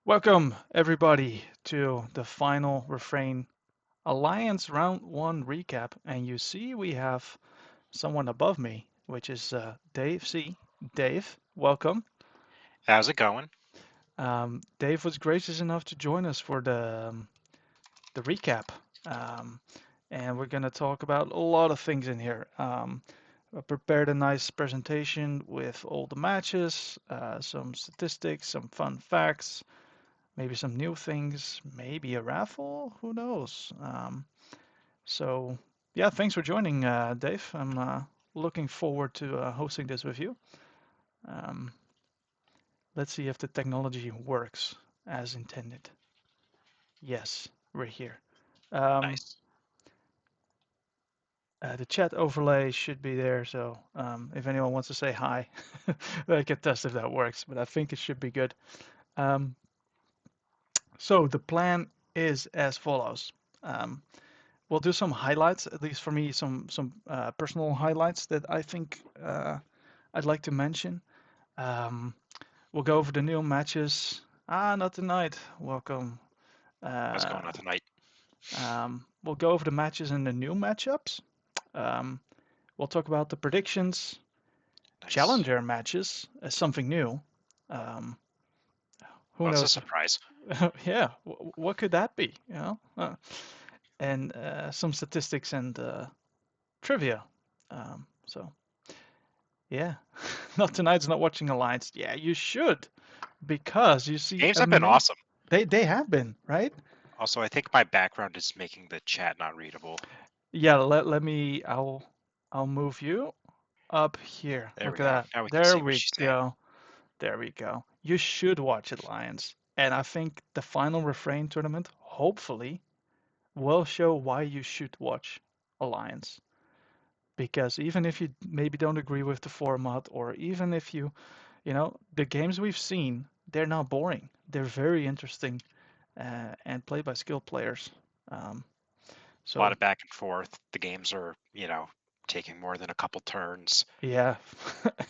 Welcome, everybody, to the final Refrain Alliance Round 1 recap. And you see, we have someone above me, which is Dave C. Dave, welcome. How's it going? Dave was gracious enough to join us for the recap. Um, and we're going to talk about a lot of things in here. I prepared a nice presentation with all the matches, some statistics, some fun facts, maybe some new things, maybe a raffle, who knows? So, yeah, thanks for joining, Dave. I'm looking forward to hosting this with you. Um, let's see if the technology works as intended. Yes, we're here. Um, Nice. the chat overlay should be there, so if anyone wants to say hi, I can test if that works, but I think it should be good. Um, so the plan is as follows. Um, we'll do some highlights, at least for me, some personal highlights that I think I'd like to mention. Um, we'll go over the new matches. Not tonight. Welcome. What's Uh, going on tonight? we'll go over the matches and the new matchups. Um, we'll talk about the predictions, Nice. challenger matches as something new. Um, who Well, it's a knows? surprise. Yeah, what could that be? And some statistics and trivia. So yeah, not tonight's not watching Alliance. Yeah, you should because you see, Games have been awesome. they have been right. Also, I think my background is making the chat not readable. Yeah, let me. I'll move you up here. There Look we at go. that. Now we can There see what we she's saying. go. There we go. You should watch Alliance, and I think the final refrain tournament hopefully will show why you should watch Alliance. Because even if you maybe don't agree with the format, or even if the games we've seen, they're not boring. They're very interesting and played by skilled players. Um, A lot so of back and forth. The games are, taking more than a couple turns. yeah,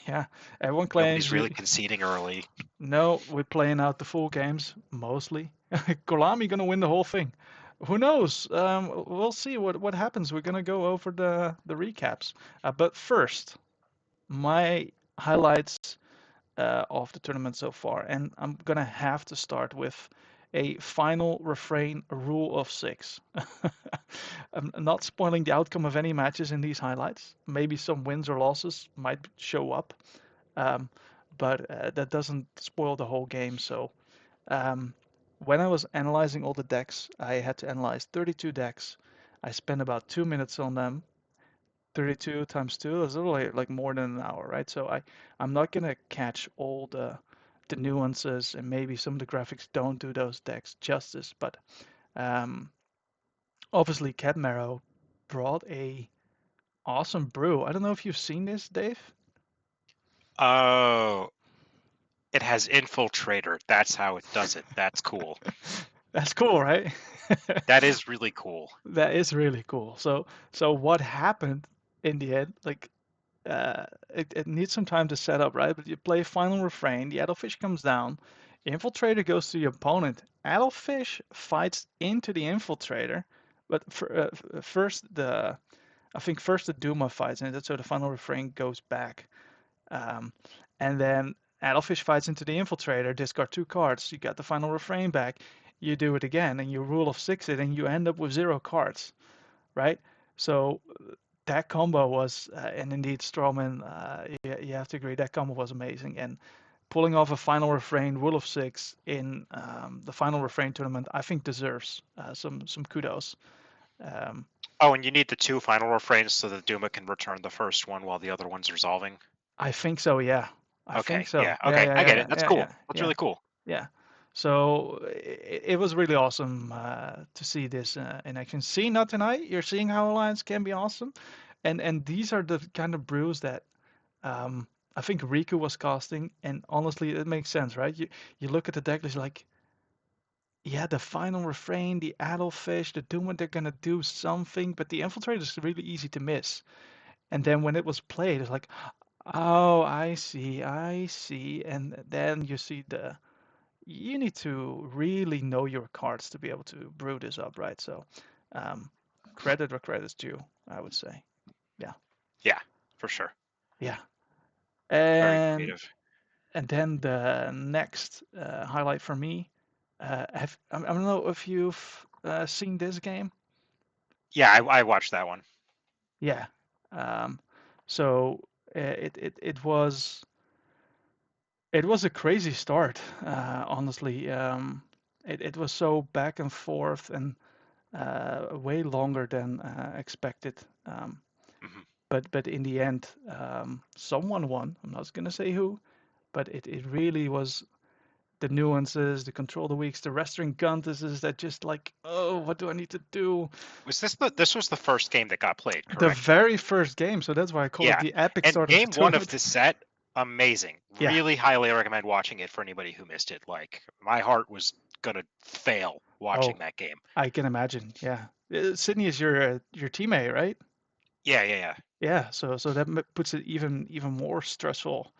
yeah. Everyone Nobody's claims really you conceding early. no, we're playing out the full games mostly. Konami gonna win the whole thing. Who knows? We'll see what happens. We're gonna go over the recaps. But first, my highlights of the tournament so far, and I'm gonna have to start with a final refrain rule of six. I'm not spoiling the outcome of any matches in these highlights. Maybe some wins or losses might show up, um, but that doesn't spoil the whole game. So um, when I was analyzing all the decks, I had to analyze 32 decks. I spent about 2 minutes on them. 32 times 2 is literally like more than an hour, right? So I'm not gonna catch all the nuances, and maybe some of the graphics don't do those decks justice, but um, obviously Cat Marrow brought a awesome brew. I don't know if you've seen this, Dave. Oh, it has Infiltrator. That's how it does it. That's cool. That's cool, right? That is really cool. That is really cool. So what happened in the end? Like it needs some time to set up, right? But you play final refrain, the Addlefish comes down, Infiltrator goes to the opponent. Addlefish fights into the Infiltrator, but first I think first the Duma fights into it, so the final refrain goes back. Um, and then Addlefish fights into the Infiltrator, discard 2 cards, you got the final refrain back, you do it again, and you rule of 6 it, and you end up with 0 cards, right? So that combo was, and indeed Strowman, you have to agree, that combo was amazing. And pulling off a final refrain, rule of 6 in the final refrain tournament, I think deserves some kudos. Um, Oh, and you need the two final refrains so that Duma can return the first one while the other one's resolving. I think so, yeah. I think Okay, so. yeah, Yeah, okay, yeah, I yeah, get it. yeah, That's yeah, cool. yeah, That's yeah, really cool. yeah. So it was really awesome to see this in action. See, not tonight. You're seeing how Alliance can be awesome, and these are the kind of brews that Um, I think Riku was casting, and honestly, it makes sense, right? You look at the deck list like, yeah, the final refrain, the Addlefish, the Doom, they're gonna do something, but the Infiltrator is really easy to miss. And then when it was played, it's like, oh, I see, and then you see you need to really know your cards to be able to brew this up, right? So, um, credit where credit's due, I would say. Yeah, Yeah, for sure. yeah. Very And creative. and then the next highlight for me, I don't know if you've seen this game. Yeah, I watched that one. Yeah. Um, so it was a crazy start, honestly. It was so back and forth and way longer than expected. Hmm. But in the end, someone won. I'm not gonna say who, but it really was the nuances, the control the weaks, the restring contests that just like, oh, what do I need to do? This was the first game that got played, The correct? very first game, so that's why I call it Yeah. the epic And start of the game one of tournament. this set, amazing. Yeah. Really highly recommend watching it for anybody who missed it. Like my heart was gonna fail Oh, watching that game. I can imagine. Yeah. Sydney is your teammate, right? Yeah, yeah, yeah. Yeah. So that puts it even more stressful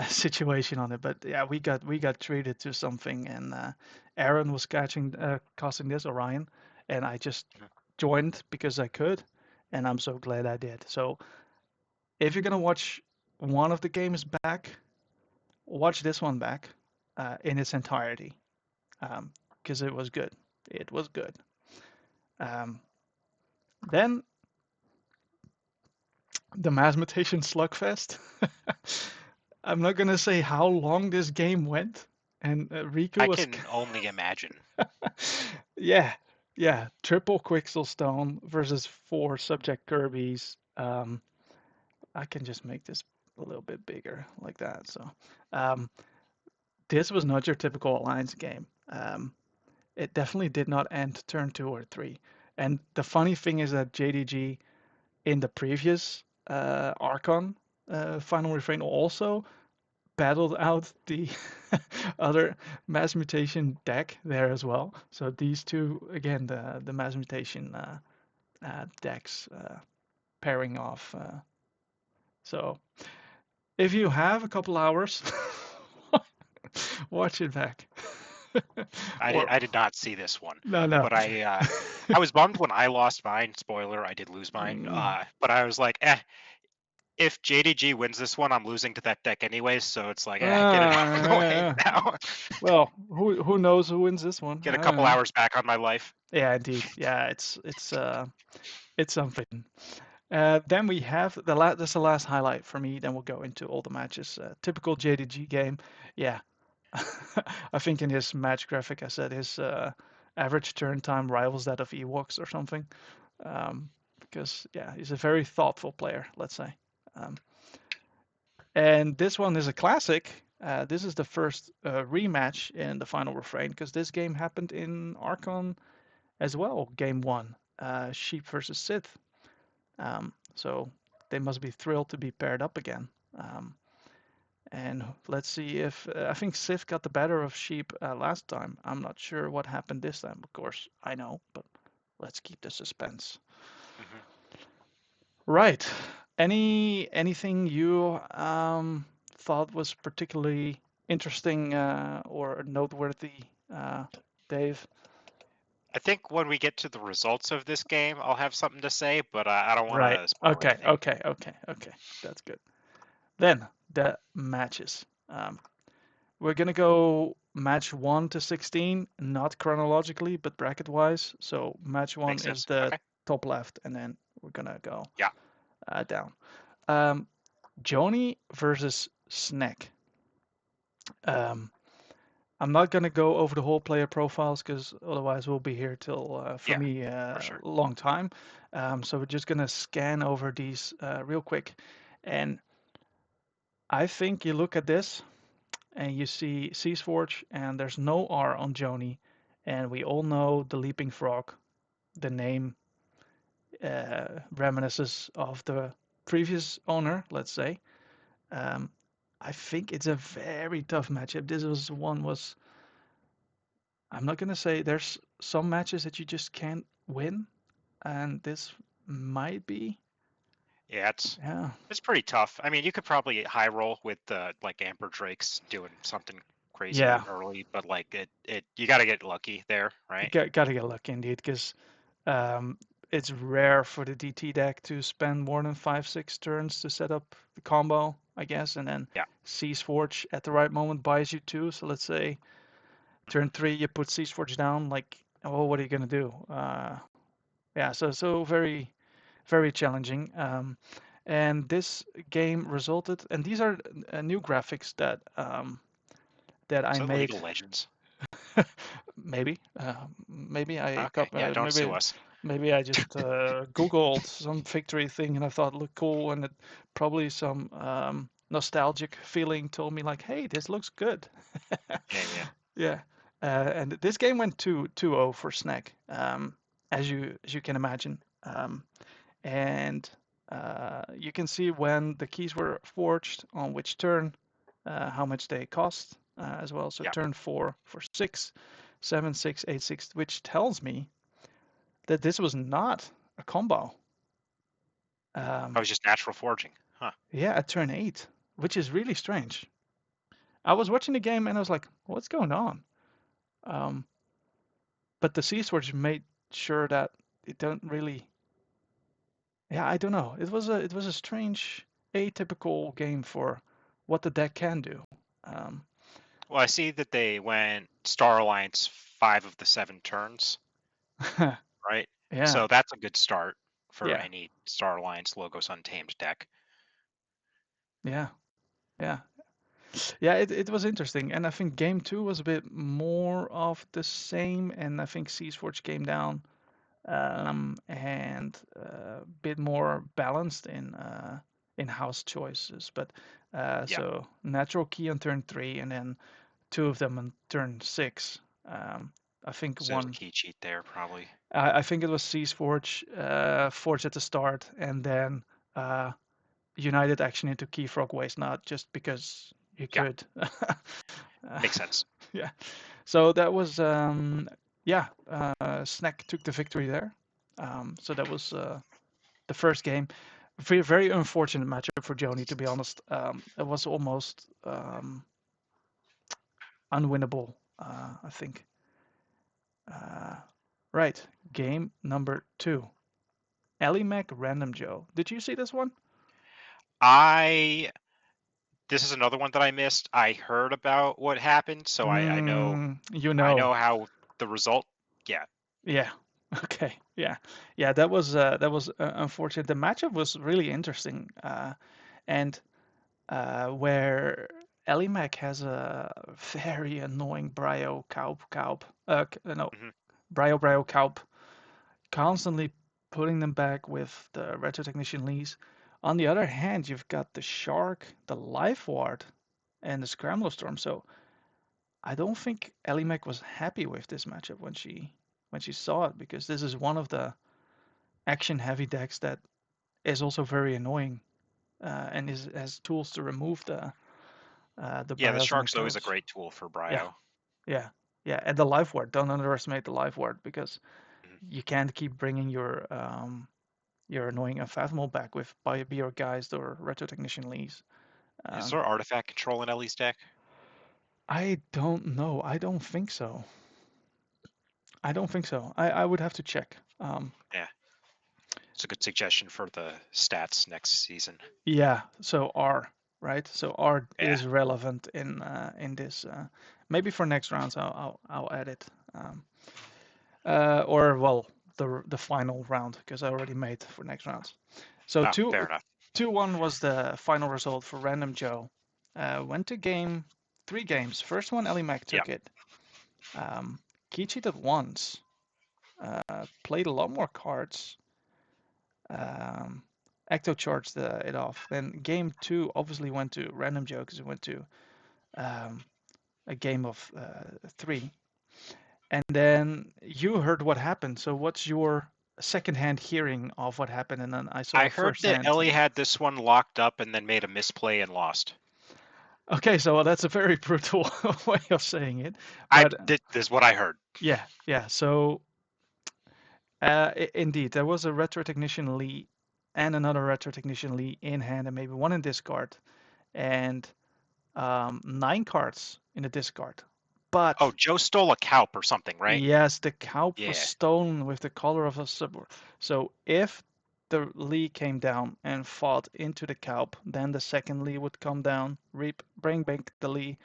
situation on it. But yeah, we got treated to something, and Aaron was casting this Orion, and I just Mhm. joined because I could, and I'm so glad I did. So if you're gonna watch one of the games back, watch this one back in its entirety, because it was good. It was good. Um, then the mass mutation slugfest. I'm not gonna say how long this game went, and Riku I was, can only imagine. yeah, yeah, triple Quixelstone versus four subject Kirby's. I can just make this a little bit bigger like that. So, um, this was not your typical Alliance game. It definitely did not end turn 2 or 3. And the funny thing is that JDG in the previous Archon final refrain also battled out the other mass mutation deck there as well. So these two, again, the mass mutation decks pairing off. So if you have a couple hours, watch it back. Or I did not see this one, no, no. but I was bummed when I lost mine. Spoiler, I did lose mine. Mm, But I was like, if JDG wins this one, I'm losing to that deck anyways, so it's like, get it out of the way yeah. now. Well, who knows who wins this one? Get a I don't couple know. hours back on my life. Yeah, indeed. Yeah, it's something. Then we have that's the last highlight for me. Then we'll go into all the matches. Typical JDG game. Yeah, I think in his match graphic, I said his average turn time rivals that of Ewoks or something. Because yeah, he's a very thoughtful player, let's say. Um, and this one is a classic. This is the first rematch in the final refrain because this game happened in Archon as well. Game one, Sheep versus Sith. So they must be thrilled to be paired up again. Um, and let's see if I think Sith got the better of Sheep last time. I'm not sure what happened this time. Of course, I know, but let's keep the suspense. Hmm. Right. Anything you thought was particularly interesting or noteworthy, uh, Dave? I think when we get to the results of this game, I'll have something to say, but I don't want Right. to spoil Okay. anything. Okay. Okay. Okay. That's good. Then the matches. We're gonna go match 1 to 16, not chronologically, but bracket wise. So match one Makes is sense. the Okay. top left, and then we're gonna go Yeah. down. Um, Joni versus Snack. Um, I'm not gonna go over the whole player profiles because otherwise we'll be here till for Yeah. me For a sure. long time. So we're just gonna scan over these real quick, and I think you look at this and you see Seasforge, and there's no R on Joni, and we all know the Leaping Frog. The name reminisces of the previous owner, let's say. Um, I think it's a very tough matchup. This was one was I'm not gonna say there's some matches that you just can't win, and this might be. Yeah, Yeah, it's pretty tough. I mean, you could probably high roll with like Amber Drake's doing something crazy Yeah, early, but like you got to get lucky there, right? gotta get lucky indeed, because um, it's rare for the DT deck to spend more than 5, 6 turns to set up the combo, I guess, and then Yeah. Seas Forge at the right moment buys you two. So let's say turn 3 you put Seas Forge down, like, oh, what are you gonna do? Yeah, so very challenging. And this game resulted, and these are new graphics that Is I that made. League of Legends? Maybe I Okay. Yeah. Don't sue maybe us. I just Googled some victory thing and I thought it looked cool, and it probably some nostalgic feeling told me like, hey, this looks good. Yeah. Yeah. Yeah, and this game went 2-0 for Snack, as you can imagine, and you can see when the keys were forged on which turn, how much they cost as well. So Yeah. turn 4 for 6, 7, 6, 8, 6, which tells me that this was not a combo. I Um, was just natural forging. Huh. yeah, at turn 8, which is really strange. I was watching the game and I was like, what's going on? Um, but the C Switch made sure that it don't really. Yeah, I don't know. It was a strange, atypical game for what the deck can do. Um, Well, I see that they went Star Alliance 5 of the 7 turns, right? yeah, So that's a good start for yeah, any Star Alliance Logos Untamed deck. yeah, yeah, yeah. It was interesting, and I think game two was a bit more of the same, and I think Seaforge came down and a bit more balanced in house choices. But Yeah. so natural key on turn 3, and then two of them on turn 6. I think So there's a one. key cheat there, probably. I think it was Seas Forge, Forge at the start, and then uh, United action into Keyfrog Waste, not just because you Yeah. could. Makes sense. Yeah. So that was, yeah, Snack took the victory there. So that was the first game. Very, very unfortunate matchup for Joni, to be honest. It was almost unwinnable, I think. Uh, right. Game number 2. Ellie Mac Random Joe. Did you see this one? I This is another one that I missed. I heard about what happened, so You I know. know how the result. Yeah. Yeah. Okay. Yeah. Yeah. That was unfortunate. The matchup was really interesting, and where Ellie Mac has a very annoying Brio Kaup, no, Hmm. Brio Kaup, constantly putting them back with the Retro Technician Lees. On the other hand, you've got the Shark, the Life Ward, and the Scramble Storm. So I don't think Ellie Mac was happy with this matchup when she saw it, because this is one of the action heavy decks that is also very annoying, and has tools to remove the Yeah, the bios and the Shark's always a codes. great tool for Yeah, Brio. yeah, yeah. And the life ward. Don't underestimate the life ward, because Mhm. you can't keep bringing your annoying unfathomable back with Bio Geist or Retro Technician Lees. Is Um, there artifact control in Ellie's deck? I don't know. I don't think so. I don't think so. I would have to check. Yeah, it's a good suggestion for the stats next season. Yeah, so R, right? So R Yeah, is relevant in this. Maybe for next rounds, I'll add it. Or well, the final round, because I already made for next rounds. So oh, fair enough. 2-1 was the final result for Random Joe. Went to game 3 games. First one, Ellie Mac Yeah, took it. Key cheated once. Played a lot more cards. Um, Ecto charged it off. Then game 2 obviously went to Random Joe, because it went to um, a game of 3. And then you heard what happened. So what's your secondhand hearing of what happened? And then I saw I it heard that firsthand. Ellie had this one locked up and then made a misplay and lost. Okay, so that's a very brutal way of saying it. I But did this is what I heard. yeah, yeah. So indeed, there was a Retro Technician Lee and another Retro Technician Lee in hand, and maybe one in discard. And 9 cards in the discard. Oh, But Joe stole a Calp or something, right? yes, the Kaup was Yeah. stolen with the color of a sub. So if the Lee came down and fought into the Kaup, then the second Lee would come down, bring back the Lee,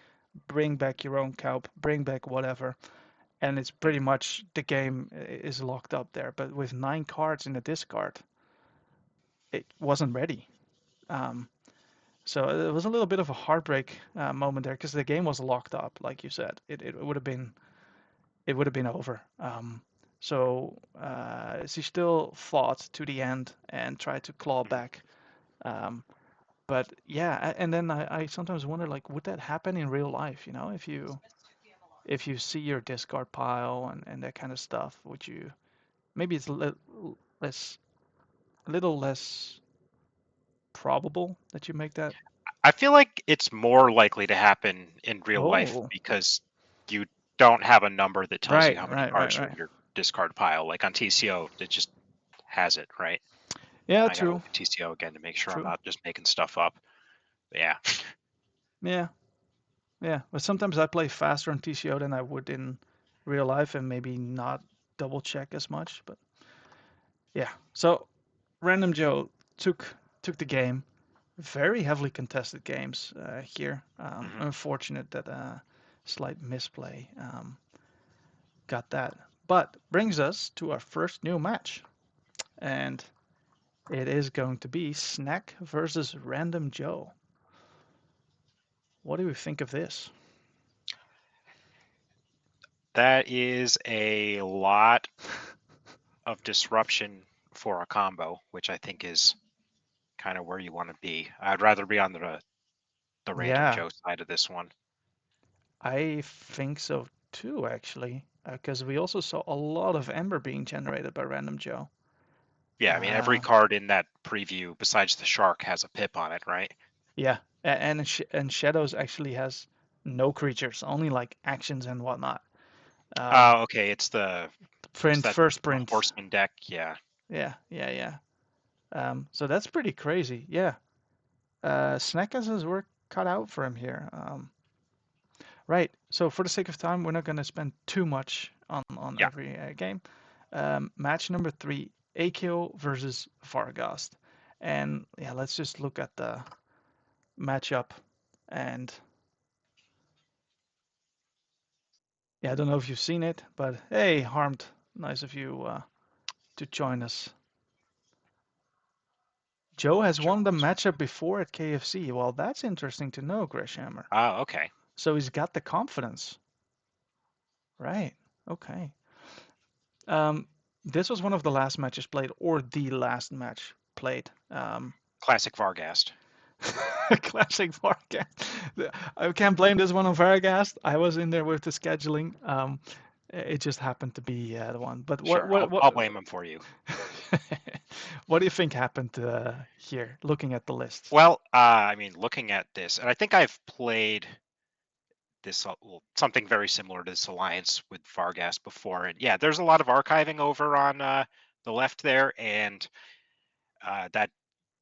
bring back your own Kaup, bring back whatever, and it's Hmm. pretty much the game is locked up there. But with 9 cards in the discard, it wasn't ready. Um, so it was a little bit of a heartbreak moment there because the game was locked up, like you said. It would have been over. So she still fought to the end and tried to claw Hmm. back. Um, but yeah, and then I sometimes wonder like, would that happen in real life? You know, if you see your discard pile and that kind of stuff, would you maybe it's less a little less probable that you make that? I feel like it's more likely to happen in real life Oh, because you don't have a number that tells you right, how many right, right, cards are in right. your discard pile. Like on TCO, it just has it, right? Yeah, I gotta true, look at TCO again to make sure I'm true. not just making stuff up. But yeah. Yeah, yeah. But sometimes I play faster on TCO than I would in real life and maybe not double check as much. But yeah. So Random Joe took the game. Very heavily contested games here. Hmm. Unfortunate that slight misplay got that. But brings us to our first new match. And it is going to be Snack versus Random Joe. What do you think of this? That is a lot of disruption for a combo, which I think is kind of where you want to be. I'd rather be on the random Yeah, Joe side of this one. I think so too, actually, because we also saw a lot of Ember being generated by Random Joe. Yeah, I mean every Uh, card in that preview besides the shark has a pip on it, right? yeah, and Shadows actually has no creatures, only like actions and whatnot. Um, Oh, okay. It's the is print that first the print. horseman deck? Yeah. Yeah, yeah, yeah. So that's pretty crazy. Yeah, Snack has his work cut out for him here. Right. So for the sake of time, we're not going to spend too much on Yeah. every game. Match number 3, Akio versus Vargast. And yeah, let's just look at the matchup. And yeah, I don't know if you've seen it, but hey, Harmed, nice of you to join us. Joe has won the Jones. matchup before at KFC. Well, that's interesting to know, Gresham. Oh, okay. So he's got the confidence. Right. Okay. Um, this was one of the last matches played, or the last match played. Classic Vargast. Classic Vargas. I can't blame this one on Vargas. I was in there with the scheduling. It just happened to be the one. But what Sure. what I'll what blame him for you. what do you think happened here? Looking at the list. Well, I mean, looking at this, and I think I've played this well, something very similar to this alliance with Vargas before, and yeah, there's a lot of archiving over on the left there, and that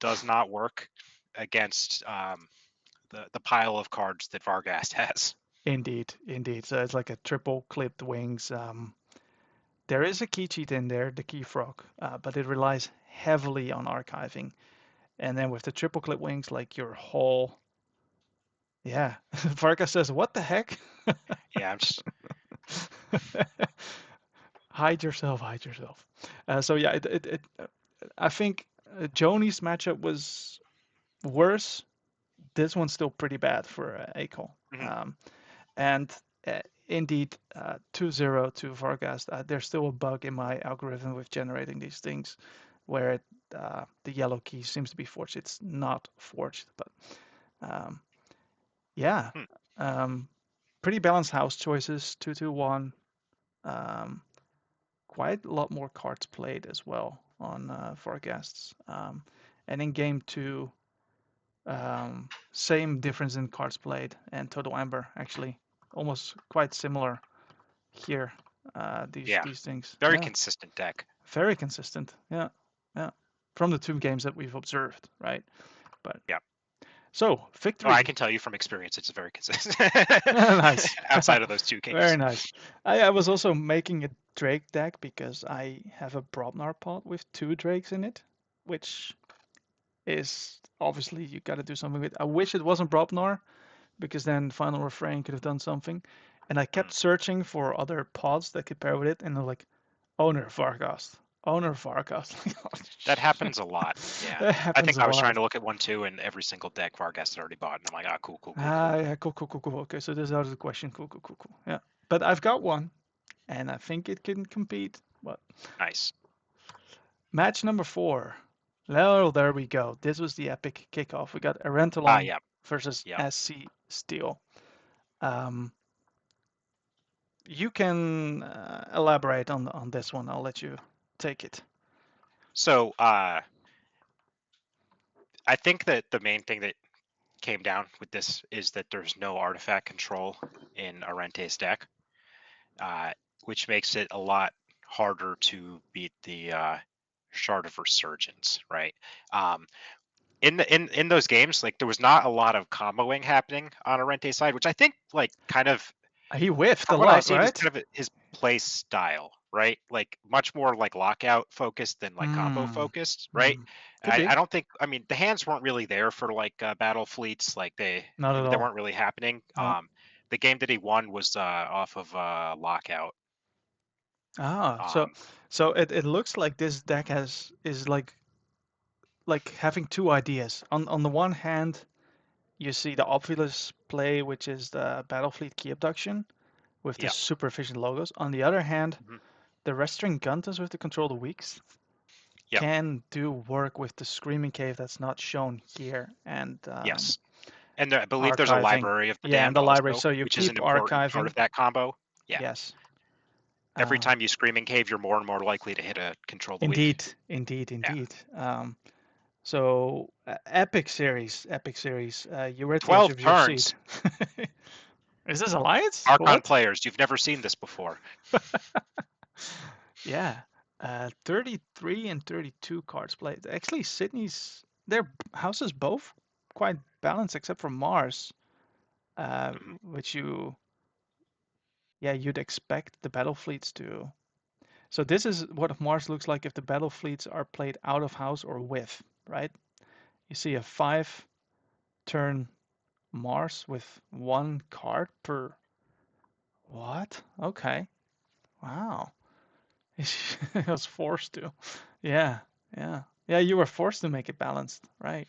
does not work against the pile of cards that Vargas has. Indeed, indeed. So it's like a triple clipped wings. There is a key cheat in there, the key frog, but it relies heavily on archiving. And then with the triple clip wings, like your whole, yeah. Vargas says, "What the heck?" Yeah, I'm just Hide yourself, hide yourself. So yeah, I think Joni's matchup was worse. This one's still pretty bad for Akel. mhm. Um, and indeed, 2-0 to Vargas. There's still a bug in my algorithm with generating these things where the yellow key seems to be forged. It's not forged, but um, yeah. Hmm. Um, pretty balanced house choices, 2-2-1. Um, quite a lot more cards played as well on forecasts. And in game two, same difference in cards played and total amber actually almost quite similar here. These Yeah, these things, very yeah, consistent deck. very consistent, yeah, yeah. From the two games that we've observed, right? But Yeah. So, Oh, I victory. can tell you from experience, it's very consistent Nice. outside of those two Very games. nice. I was also making a Drake deck because I have a Brobnar pot with 2 Drakes in it, which is obviously you got to do something with. I wish it wasn't Brobnar because then Final Refrain could have done something. And I kept Mm. searching for other pods that could pair with it, and they're like, Owner Varghast, Owner Varghast. That happens a lot. Yeah. That I happens think a I was trying lot. to look at one too, and every single deck Vargas had already bought, and I'm like, ah, cool, cool, cool, cool. Ah, yeah, cool, cool, cool, cool. Okay, so this is out of the question. Cool, cool, cool, cool. Yeah, but I've got one, and I think it can compete. But Nice. match number 4. Well, there we go. This was the epic kickoff. We got Ah, Arentalon yeah, versus yeah. SC Steel. Um, you can elaborate on this one. I'll let you take it. So, I think that the main thing that came down with this is that there's no artifact control in Arente's deck, uh, which makes it a lot harder to beat the Shard of Resurgence, right? Um, in those games, like there was not a lot of comboing happening on Arente's side, which I think like kind of He whiffed a from what I've lot, seen is right? kind of his play style, right? Like much more like lockout focused than like combo Hmm. focused, right? Hmm. Could be. I don't think I mean the hands weren't really there for like battle fleets, like Not at they all. weren't really happening. No. The game that he won was off of lockout. Ah, so Um, so it looks like this deck has is like having two ideas. On the one hand, you see the obvious play, which is the Battlefleet key abduction with the yeah, super efficient logos. On the other hand, mhm, the Restring Guntas with the control the weaks yep, can do work with the Screaming Cave that's not shown here and yes. And I believe there's a archiving. library of the Yeah, and damned the library. also, So you which is keep an important part archiving. of that combo. Yeah. Yes. Every Uh, time you screaming cave, you're more and more likely to hit a control the weak. indeed, indeed, Yeah. indeed. So epic series, epic series. You read the edge 12 of your seat. turns. Is this Alliance? Archon What? players, you've never seen this before. Yeah. 33 and 32 cards played. Actually, Sydney's their houses both quite balanced except for Mars, Mhm. which you'd expect the battle fleets to. So this is what Mars looks like if the battle fleets are played out of house or with, right? You see a 5 turn Mars with 1 card per. What? Okay. Wow. I was forced to. Yeah, yeah. Yeah, you were forced to make it balanced, right?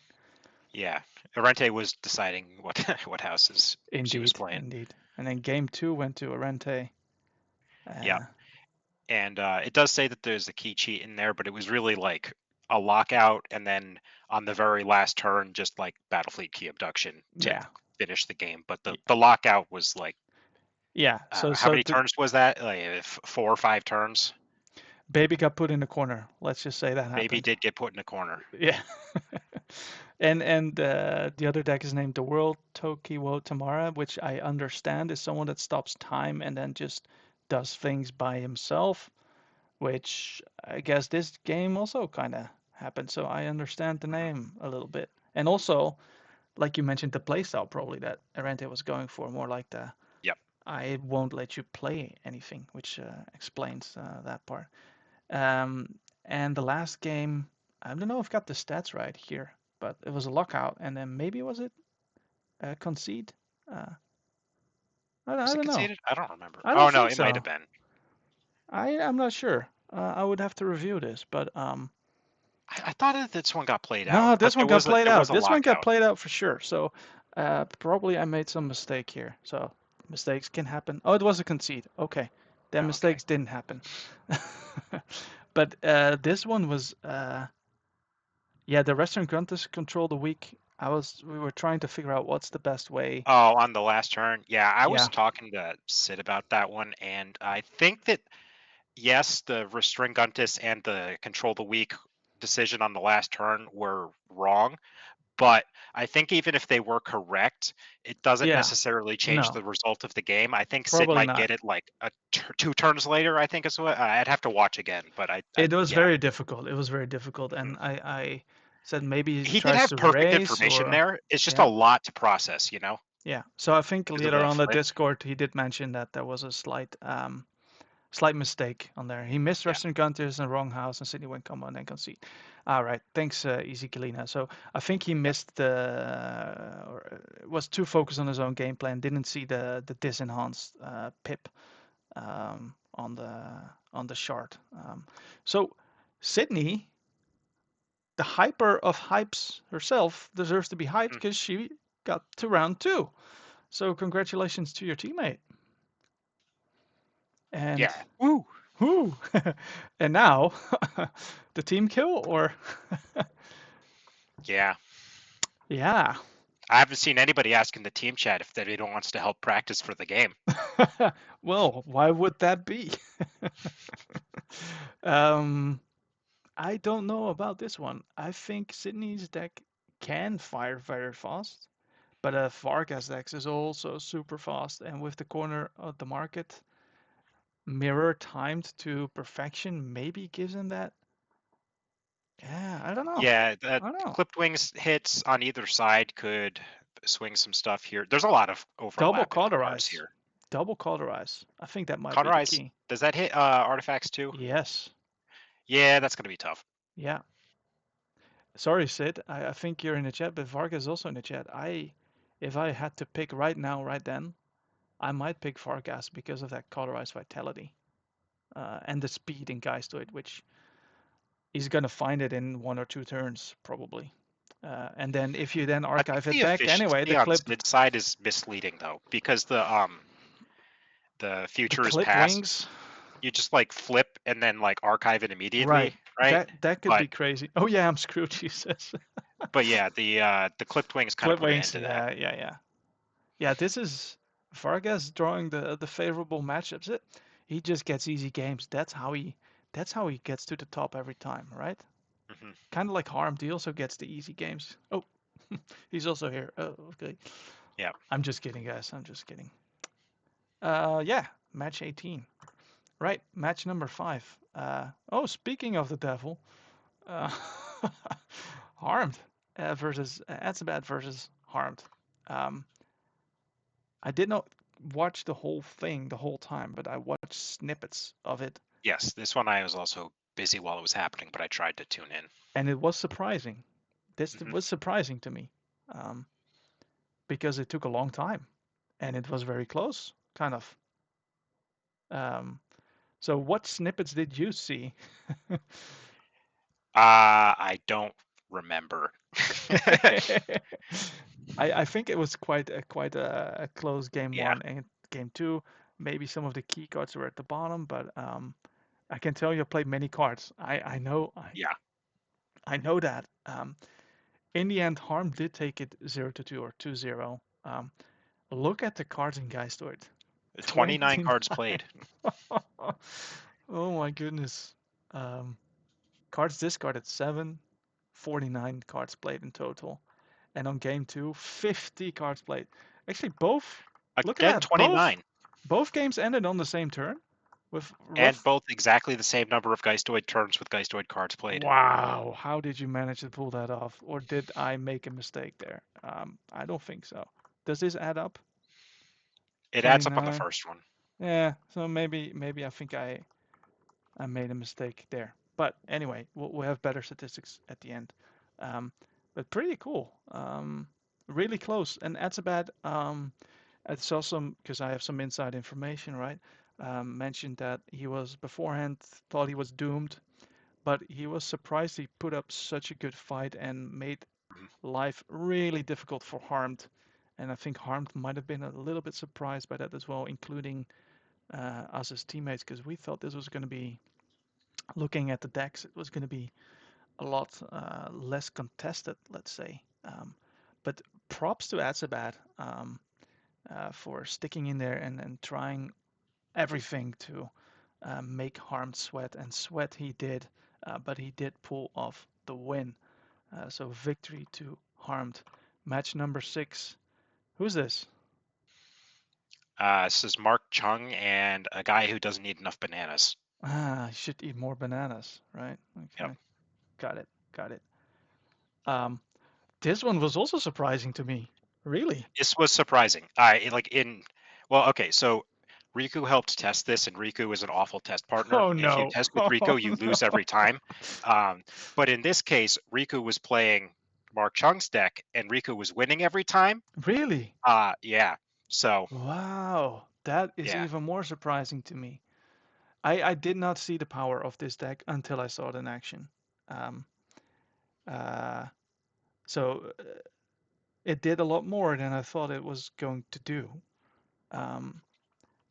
Yeah. Arente was deciding what what houses she was Indeed, playing. indeed. And then game 2 went to Arente. Yeah. Uh, And it does say that there's a key cheat in there, but it was really like a lockout and then on the very last turn, just like Battlefleet key abduction to yeah, finish the game. But y- the lockout was like, yeah. I don't So know, how so many the turns was that? Like 4 or 5 turns? baby got put in the corner. Let's just say that Baby happened. did get put in a corner. Yeah. And the other deck is named the World Tokiwo Tamara, which I understand is someone that stops time and then just does things by himself, which I guess this game also kind of happened. So I understand the Mhm. name a little bit. And also, like you mentioned, the playstyle probably that Arente was going for, more like the Yep. I won't let you play anything, which explains that part. Um, and the last game, I don't know if I've got the stats right here, but it was a lockout, and then maybe was it a concede? Uh, I Was it don't know. conceded? I don't remember. I Oh don't no, think it might so. have been. I'm not sure. I would have to review this, but I thought that this one got played out, no, but this one got played there was out. a This one got lockout. played out for sure. So probably I made some mistake here. So mistakes can happen. Oh, it was a concede. Okay, then Oh, okay. mistakes didn't happen. But this one was yeah, the restaurant grunters control the week. We were trying to figure out what's the best way. Oh, on the last turn. Yeah, I was Yeah, talking to Sid about that one, and I think that yes, the Restringuntus and the Control the Weak decision on the last turn were wrong, but I think even if they were correct, it doesn't yeah, necessarily change no, the result of the game. I think Sid probably might not. get it like 2 turns later, I think is what I'd have to watch again, but It was yeah. very difficult. It was very difficult, Mhm. and I Said maybe he He did tries have to perfect race information or there. It's just a yeah. lot to process, you know, Yeah. So I think because of later the on the flip. Discord he did mention that there was a slight mistake on there. He missed Yeah. Western Gunters and wrong house and Sydney went combo and then concede. All right. Thanks, Easy Kalina. So I think he Yep. missed the or was too focused on his own game plan. Didn't see the disenhanced pip on the shard. So Sydney, the hyper of hypes herself, deserves to be hyped Mm. because she got to round two. So congratulations to your teammate. And Yeah. Woo. whoo, and now the team kill or Yeah. yeah. I haven't seen anybody ask in the team chat if anyone wants to help practice for the game. Well, why would that be? um, I don't know about this one. I think Sydney's deck can fire very fast, but Vargas deck is also super fast, and with the corner of the market mirror timed to perfection, maybe gives him that. Yeah, I don't know. Yeah, the I don't know. clipped wings hits on either side could swing some stuff here. There's a lot of Double overlap in cards cauterize. here. Double cauterize. I think that might be the Cauterize, key. does that hit artifacts too? Yes. Yeah, that's gonna be tough. Yeah. Sorry, Sid. I think you're in the chat, but Vargas is also in the chat. If I had to pick right now, right then, I might pick Vargas because of that cauterized vitality and the speed in Geistoid, which he's gonna find it in 1 or 2 turns probably. And then if you then I think archive it the back anyway, efficiency on Sid's side is misleading though, because the the future is clip past. wings, You just like flip and then like archive it right? immediately, right? That could But be crazy. Oh yeah, I'm screwed. She says. yeah, the clipped wings kind of Clip put an wings. end to that. Yeah, yeah, yeah. Yeah, this is Vargas drawing the favorable matchups. He just gets easy games. That's how he gets to the top every time, right? Hmm. Kind of like Harm. He also gets the easy games. Oh, he's also here. Oh, okay. Yeah. I'm just kidding, guys. I'm just kidding. Yeah, match 18. Right, match number 5. Oh, speaking of the devil, uh, Harmed versus Atsabat versus Harmed. Um, I did not watch the whole thing the whole time, but I watched snippets of it, Yes, this one I was also busy while it was happening, but I tried to tune in. and it was surprising. This Hmm. was surprising to me um, because it took a long time, and it was very close, kind of. Um, so, what snippets did you see? I don't remember. I think it was quite a close game Yeah, one and game two. Maybe some of the key cards were at the bottom, but I can tell you played many cards. I know yeah. I know that. In the end, Harm did take it 0-2 or 2-0. Look at the cards in Geistoid. 29 29. cards played. Oh my goodness. Um, Cards discarded 7, 49 cards played in total. And on game two, 50 cards played. Actually, look at Again, that. Both 29. both games ended on the same turn with And rough. both exactly the same number of Geistoid turns with Geistoid cards played. Wow, how did you manage to pull that off? Or did I make a mistake there? I don't think so. Does this add up? It adds up on the 29. first one. Yeah, so maybe I think I made a mistake there. But anyway, we'll have better statistics at the end. Um, but pretty cool. Really close. And Atabad, I saw some, because I have some inside information, right? Mentioned that he was beforehand thought he was doomed, but he was surprised he put up such a good fight and made Mhm. life really difficult for Harmed. And I think Harmed might have been a little bit surprised by that as well, including us as teammates, because we thought this was going to be, looking at the decks, it was going to be a lot less contested, let's say. But props to Azabat for sticking in there and trying everything to make Harm sweat. And sweat he did, but he did pull off the win. So victory to Harmed. Match number 6. Who's this? This is Mark Chung and a guy who doesn't eat enough bananas. Ah, I should eat more bananas, right? Yep. Okay, got it, got it. Um, this one was also surprising to me. Really? This was surprising. I like in well, okay, so Riku helped test this, and Riku is an awful test partner. Oh If you no. test with Oh Riku, you no. lose every time. Um, but in this case, Riku was playing Mark Chung's deck, and Riku was winning every time. Really? Yeah. So Wow. That is yeah. even more surprising to me. I did not see the power of this deck until I saw it in action. Um, uh, so it did a lot more than I thought it was going to do. Um,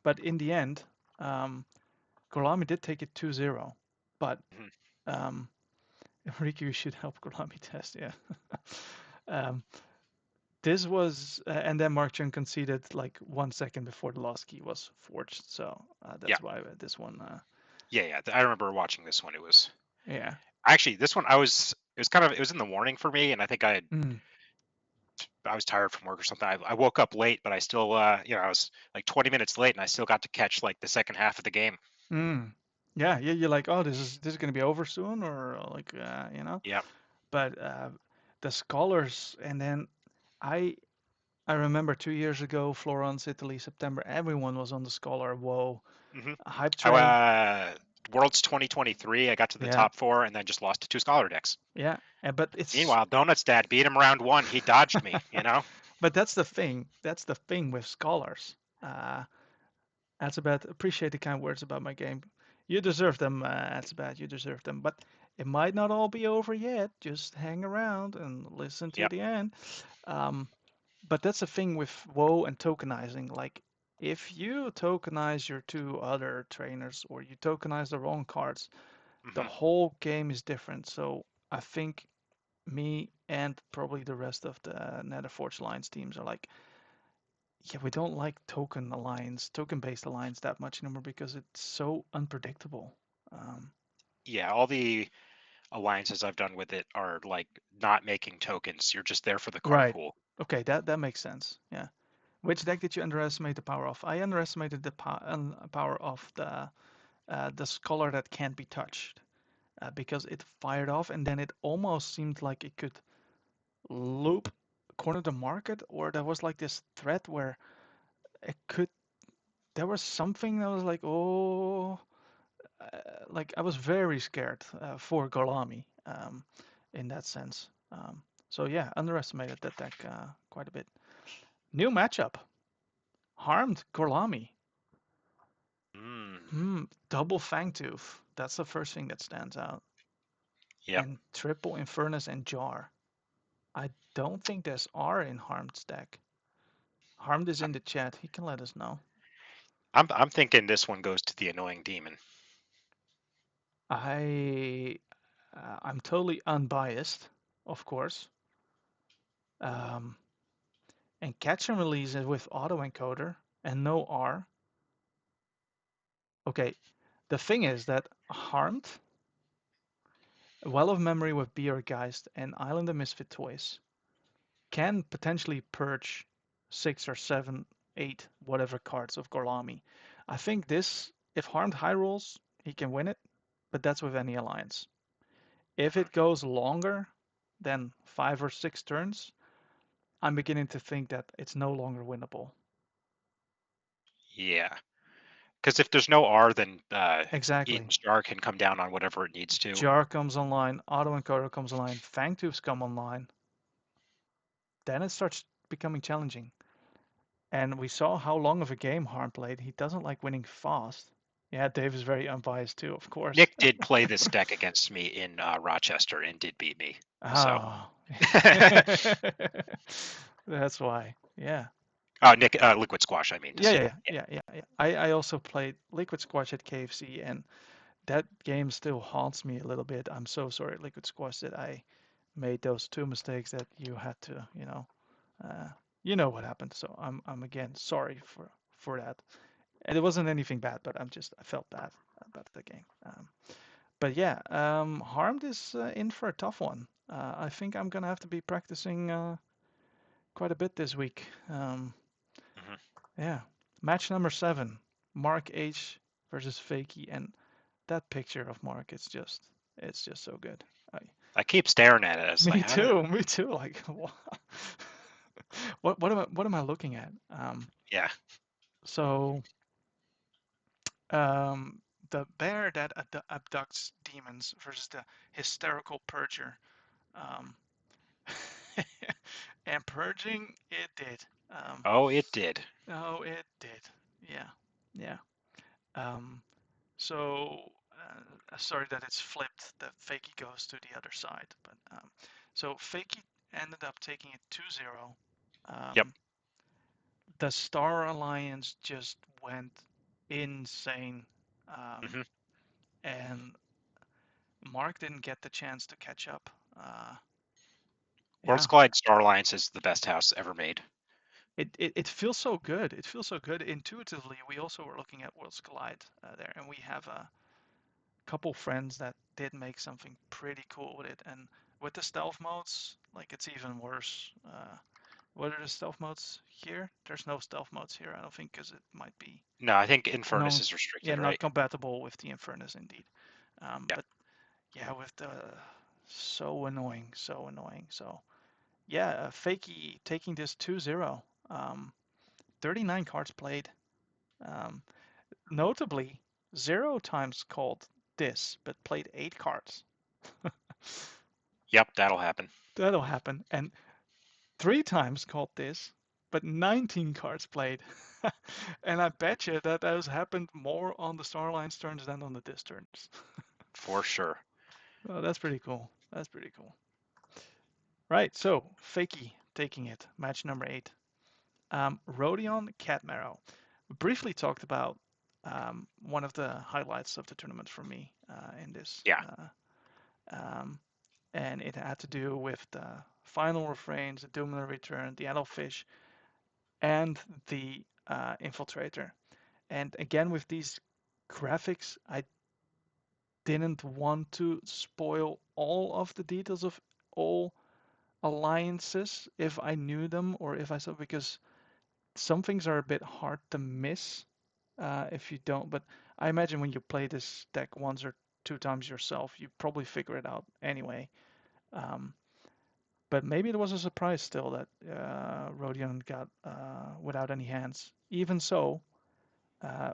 but in the end, um, Gorlami did take it 2-0. But Mhm. um, Riku should help Gorlami test, yeah. um, this was, and then Mark Chung conceded like 1 second before the last key was forged. So Yeah. that's why this one, Yeah. I remember watching this one. It was yeah. actually this one. It was in the morning for me, and I think Mm, I was tired from work or something. I woke up late, but I still, I was like 20 minutes late, and I still got to catch like the second half of the game. mm. Yeah, you're like, oh, this is gonna be over soon, or like, you know. Yeah. But the scholars, and then I I remember 2 years ago, Florence, Italy, September. Everyone was on the scholar. Whoa, hmm hype I train. Worlds 2023. I got to the Yeah, top four, and then just lost to two scholar decks. yeah. But it's Meanwhile, Donut's dad beat him round one. He dodged me. but that's the thing. That's the thing with scholars. That's about appreciate the kind words about my game. You deserve them. That's bad. You deserve them. But it might not all be over yet. Just hang around and listen to Yep. the end. Um, but that's the thing with WoW and tokenizing. Like, if you tokenize your two other trainers or you tokenize the wrong cards, the hmm whole game is different. So I think me and probably the rest of the Netherforge Alliance teams are like, yeah, we don't like token-based alliance that much anymore because it's so unpredictable. Um, Yeah. All the alliances I've done with it are like not making tokens. You're just there for the card right. pool. Okay, that makes sense. Yeah. Which deck did you underestimate the power of? I underestimated the power of the scholar that can't be touched because it fired off and then it almost seemed like it could loop corner the market, or there was like this threat where it could. There was something that was like, oh, like I was very scared for Golami in that sense. So yeah, underestimated that deck quite a bit. New matchup, harmed Golami. Mm. Double Fangtooth. That's the first thing that stands out. Yep. And triple Infernus and Jar. I don't think there's R in Harmed's deck. Harmed is in the chat. He can let us know. I'm thinking this one goes to the annoying demon. I I'm totally unbiased, of course. Um, and catch and release it with autoencoder and no R. Okay, the thing is that Harmed, Well of Memory with Beergeist, and Island of Misfit Toys can potentially purge 6 or 7, 8, whatever cards of Gorlami. I think this, if Harmed high rolls, he can win it, but that's with any alliance. If Mhm. it goes longer than 5 or 6 turns, I'm beginning to think that it's no longer winnable. Yeah. Because if there's no R, then Exactly. Eaton's Jar can come down on whatever it needs to. Jar comes online, autoencoder comes online, Fangtooths come online, then it starts becoming challenging. And we saw how long of a game Harm played. He doesn't like winning fast. Yeah, Dave is very unbiased too, of course. Nick did play this deck against me in Rochester and did beat me. So, Oh, that's why. Yeah. Nick, Liquid Squash, I mean to Yeah, yeah, say. yeah, yeah, yeah, yeah. I also played Liquid Squash at KFC, and that game still haunts me a little bit. I'm so sorry, Liquid Squash, that I made those two mistakes that you had to, uh, you know what happened. So I'm again sorry for that. And it wasn't anything bad, but I felt bad about the game. But yeah, Harmed is in for a tough one. I think I'm gonna have to be practicing quite a bit this week. Mhm. Yeah, match number 7, Mark H versus Fakey, and that picture of Mark, it's just so good. I keep staring at it. It's like, Me how did? too. Me too. Like, what am I looking at? Yeah. So um, the bear that abducts demons versus the hysterical purger. Um, and purging it did. Oh, it did. Oh, it did. Yeah, yeah. Um, so sorry that it's flipped. That Fakey goes to the other side, but so Fakey ended up taking it 2-0. Yep. Um, the Star Alliance just went insane, um, Hmm. and Mark didn't get the chance to catch up. Worlds Yeah, Collide Star Alliance is the best house ever made. it feels so good. It feels so good. Intuitively, we also were looking at Worlds Collide there, and we have a couple friends that did make something pretty cool with it. And with the stealth modes, like it's even worse. What are the stealth modes here? There's no stealth modes here, I don't think, because it might be No, I think Infernus non, is yeah, restricted, not right? compatible with the Infernus indeed. Yeah. But yeah, with the so annoying, so annoying. So yeah, Fakey taking this 2-0. 39 cards played. Um, Notably, 0 times called this, but played 8 cards. Yep, that'll happen. That'll happen. And 3 times called this, but 19 cards played. And I bet you that those happened more on the Starlines turns than on the Dis turns. For sure. Oh, that's pretty cool. That's pretty cool. Right, so Fakey taking it, match number 8. Rodion Catmarrow. Briefly talked about one of the highlights of the tournament for me in this. Yeah. Um, and it had to do with the final refrains, the Doom and the Return, the Adultfish, and the Infiltrator. And again, with these graphics, I didn't want to spoil all of the details of all alliances if I knew them or if I saw, because some things are a bit hard to miss if you don't. But I imagine when you play this deck once or 2 times yourself, you probably figure it out anyway. Um, but maybe it was a surprise still that Rodion got without any hands. Even so,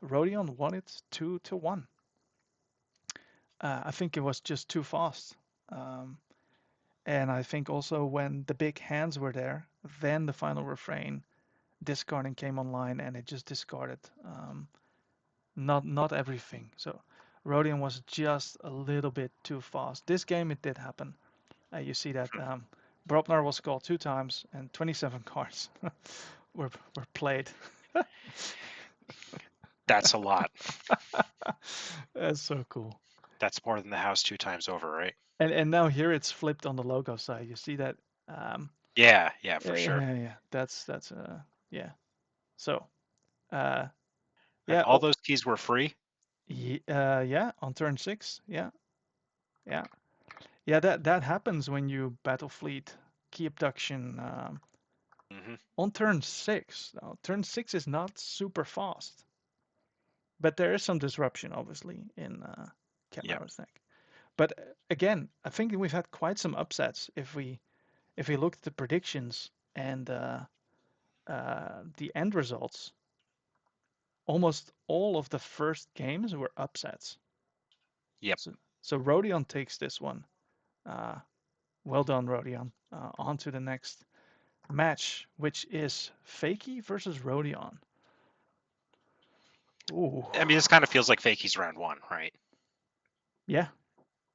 Rodion won it 2-1. I think it was just too fast. Um, and I think also when the big hands were there, then the final refrain discarding came online and it just discarded not everything. So Rodion was just a little bit too fast. This game it did happen. You see that Bropnar was called 2 times and 27 cards were played. That's a lot. That's so cool. That's more than the house 2 times over, right? And now here it's flipped on the logo side. You see that? Um, Yeah, yeah, for yeah, sure. yeah, yeah. That's yeah. So uh, And yeah, all those keys were free? yeah. On turn 6, yeah, yeah, yeah. That happens when you battle fleet key abduction Hmm. on turn 6. Now, turn 6 is not super fast, but there is some disruption obviously in Yep. Catmarrow's deck. But again, I think we've had quite some upsets if we look at the predictions and the end results. Almost all of the first games were upsets. Yep. So Rodion takes this one. Uh, well done, Rodion. On to the next match, which is Fakey versus Rodion. Ooh, I mean, this kind of feels like Fakey's round 1, right? yeah,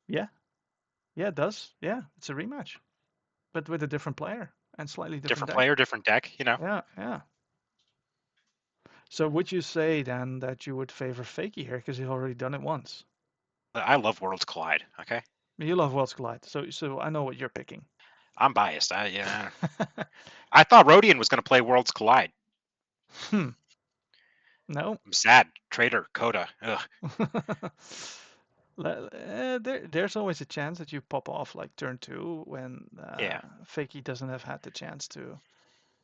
yeah, yeah. It does. Yeah, it's a rematch, but with a different player and slightly different Different deck. player, different deck. Yeah, yeah. So would you say then that you would favor Fakey here because he's already done it once? I love Worlds Collide, okay? You love Worlds Collide, so I know what you're picking. I'm biased. I thought Rodian was going to play Worlds Collide. Hmm. No. I'm sad. Traitor, Coda. Ugh. There's always a chance that you pop off like turn 2 when Yeah. Fakey doesn't have had the chance to.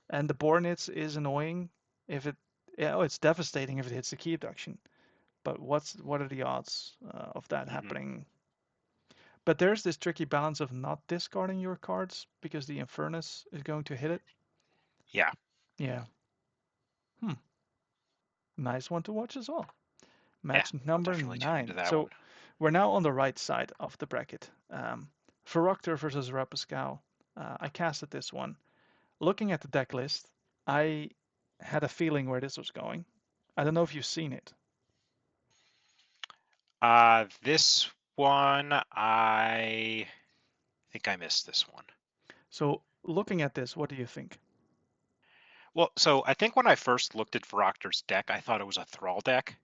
And the Bornitz is annoying if it. Yeah, oh, it's devastating if it hits the key abduction. But what are the odds of that Hmm. happening? But there's this tricky balance of not discarding your cards because the Infernus is going to hit it. Yeah, Yeah. Hmm. Nice one to watch as well. yeah. Match I'll number definitely tune into 9. that one. So we're now on the right side of the bracket. Feroctor versus Rapuscal. I casted this one. Looking at the deck list, I had a feeling where this was going. I don't know if you've seen it. This one, I think I missed this one. So looking at this, what do you think? Well, so I think when I first looked at Varoctor's deck, I thought it was a Thrall deck,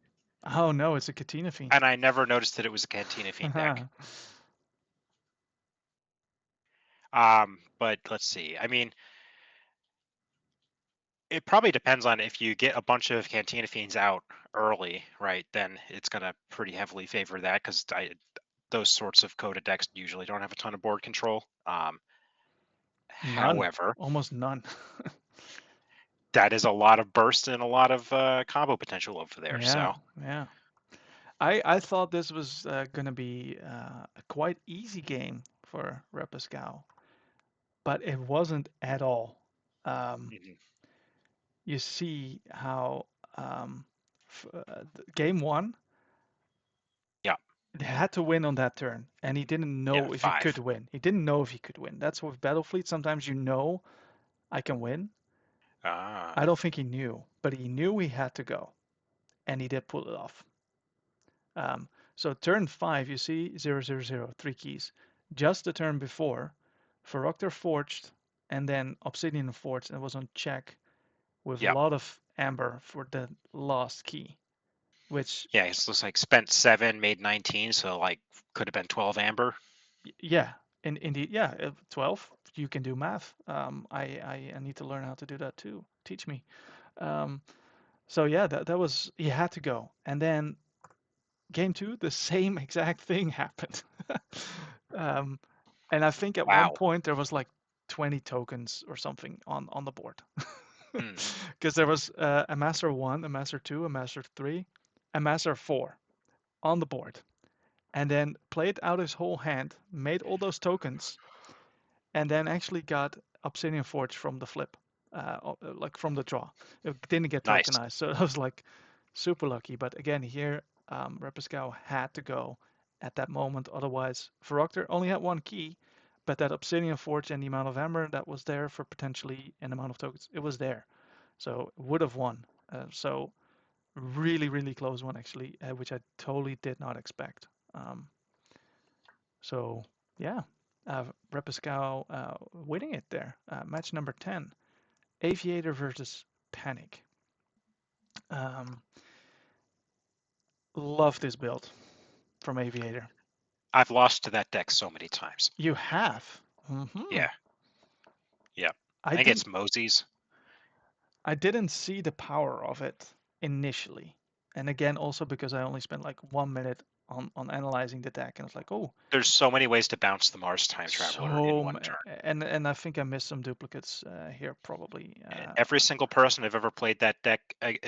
Oh no, it's a Katina Fiend. and I never noticed that it was a Cantina Fiend deck. But let's see. I mean, it probably depends on if you get a bunch of Cantina Fiends out early, right? Then it's gonna pretty heavily favor that because those sorts of Coda decks usually don't have a ton of board control. None, However, almost none. that is a lot of burst and a lot of combo potential over there. Yeah, So, yeah. I thought this was gonna be a quite easy game for Rapuscal, but it wasn't at all. Um, mhm. you see how game one, Yeah, he had to win on that turn, and he didn't yeah, know if he could 5. win. He didn't know if he could win. That's with Battlefleet. Sometimes you know I can win. I Ah, don't think he knew, but he knew he had to go, and he did pull it off. Um, so turn 5, you see 000, 3 keys. Just the turn before, Feroctor forged, and then Obsidian forged, and it was on check with a yep. lot of amber for the last key, which, Yeah, it's just like spent 7, made 19, so like could have been 12 amber. yeah, indeed, yeah, 12. You can do math. I need to learn how to do that too. Teach me. Um, so yeah, that was he had to go, and then game two, the same exact thing happened. um, and I think at one Wow. point there was like 20 tokens or something on the board. Hmm. Because there was a master 1, a master 2, a master 3, a master 4 on the board. And then played out his whole hand, made all those tokens, and then actually got Obsidian Forge from the flip, like from the draw. It didn't get Nice. tokenized, so it was like super lucky. But again, here Repiscow had to go at that moment. Otherwise, Feroctor only had 1 key, but that Obsidian Forge and the amount of amber that was there for potentially an amount of tokens, it was there. So would have won. So really, really close one actually, which I totally did not expect. So yeah, Repiscow winning it there. Match number 10, Aviator versus Panic. Um, love this build from Aviator. I've lost to that deck so many times. You have. Hmm. Yeah. Yep. I I think didn't. it's Mosey's. I didn't see the power of it initially, and again also because I only spent like 1 minute on analyzing the deck, and it's like, oh, There's so many ways to bounce the Mars Time Traveler in one turn. and I think I missed some duplicates here probably. Every single person I've ever played that deck,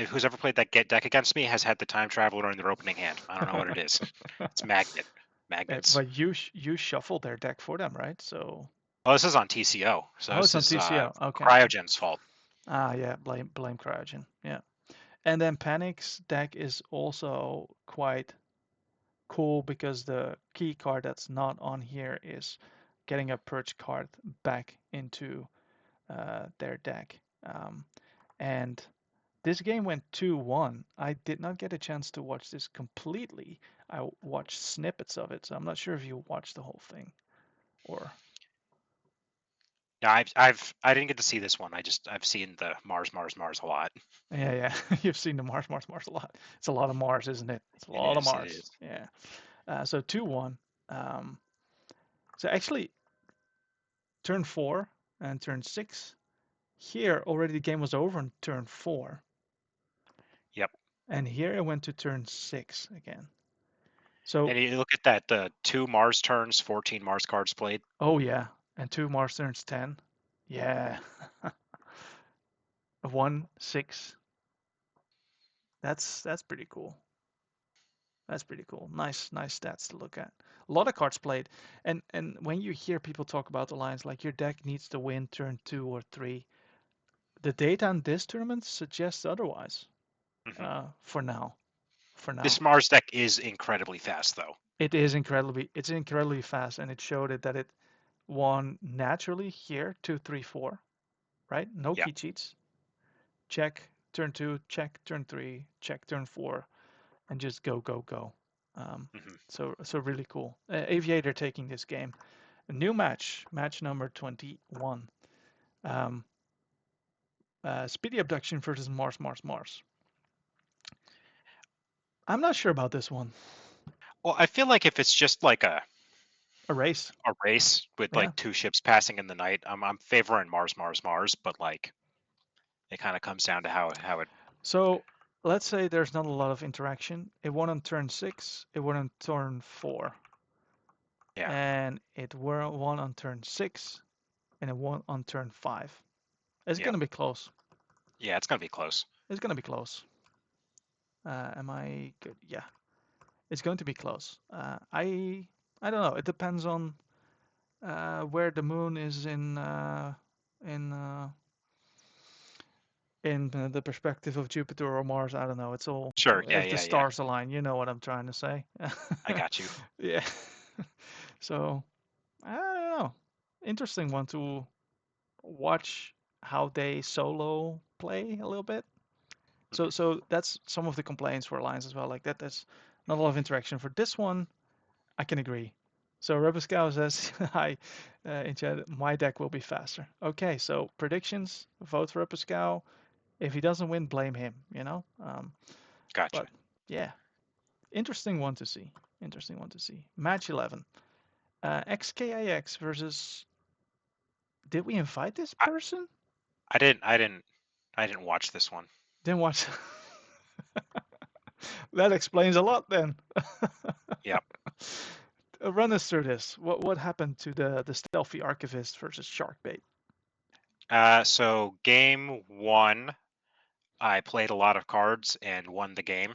who's ever played that deck against me, has had the Time Traveler in their opening hand. I don't know what it is. It's magnets. But you shuffled their deck for them, right? So Oh, this is on TCO, so oh, this it's on is TCO. Okay. Cryogen's fault. Ah, yeah. Blame Cryogen. Yeah. And then Panic's deck is also quite cool because the key card that's not on here is getting a purge card back into their deck. And this game went 2-1. I did not get a chance to watch this completely. I watched snippets of it, so I'm not sure if you watched the whole thing or. Yeah, I didn't get to see this one. I've seen the Mars a lot. Yeah, yeah. You've seen the Mars a lot. It's a lot of Mars, isn't it? It's a It lot of is. It Mars. is. Yeah. So 2-1. Um, so actually, turn 4 and turn 6. Here already the game was over on turn 4, Yep. and here it went to turn 6 again. So And you look at that, the 2 Mars turns, 14 Mars cards played. oh yeah, and 2 Mars turns 10. Yeah. 1, 6. That's pretty cool. That's pretty cool. Nice stats to look at. A lot of cards played, and when you hear people talk about the lines, like your deck needs to win turn 2 or 3, the data in this tournament suggests otherwise. Hmm. For now, for now, This Mars deck is incredibly fast, though. it's incredibly fast, and it showed it that it won naturally here 2 3 4, right? No Yeah. key cheats. Check turn 2, check turn 3, check turn 4, and just go go go. Um, Hmm. so really cool. Aviator taking this game. A new match number 21. Um, Speedy Abduction versus Mars. I'm not sure about this one. Well, I feel like if it's just like A race. a race with Yeah. like two ships passing in the night, I'm favoring Mars, but like it kind of comes down to how it. So let's say there's not a lot of interaction. It won on turn 6, it won on turn 4, Yeah. and it won on turn 6, and it won on turn 5. It's Yeah. going to be close. Yeah. It's gonna be close. It's going to be close. Am I good? Yeah, it's going to be close. I don't know. It depends on where the moon is in uh, in the perspective of Jupiter or Mars. I don't know. It's all Sure. Yeah. if the Yeah. Yeah. stars align. You know what I'm trying to say. I got you. Yeah. So I don't know. Interesting one to watch how they solo play a little bit. So Hmm. so that's some of the complaints for Alliance as well. Like that, there's not a lot of interaction. For this one, I can agree. So Rebuscow says, "Hi, in chat, my deck will be faster." Okay, so predictions: vote for Rebuscow. If he doesn't win, blame him. You know. Gotcha. But yeah, interesting one to see. Interesting one to see. Match 11. XKIX versus. Did we invite this I, person? I didn't. I didn't. I didn't watch this one. Then watch. That explains a lot then. Yeah. Run us through this. What happened to the stealthy archivist versus Sharkbait? So game one, I played a lot of cards and won the game.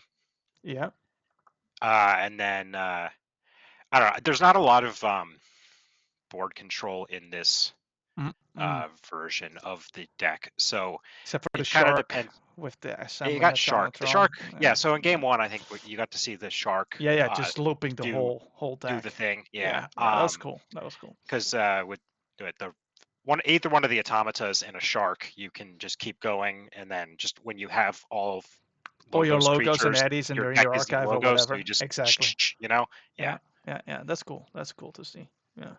Yeah. And then I don't know. There's not a lot of board control in this Mm-mm. version of the deck, so Except for the it kind of shark depends. with the You assembling got shark. The automatron. shark. Yeah. Yeah, So in yeah, game one, I think you got to see the shark yeah, yeah. Just looping the do whole do the deck. thing. Yeah. Yeah, yeah. That was cool. That was cool. Because with the either one of the automatas and a shark, you can just keep going, and then just when you have all of All your logos logos and creatures, eddies, and your they're in deck your is in archive or logos, so you whatever. just Exactly. yeah. Yeah, yeah, yeah. That's cool. That's cool to see. Yeah.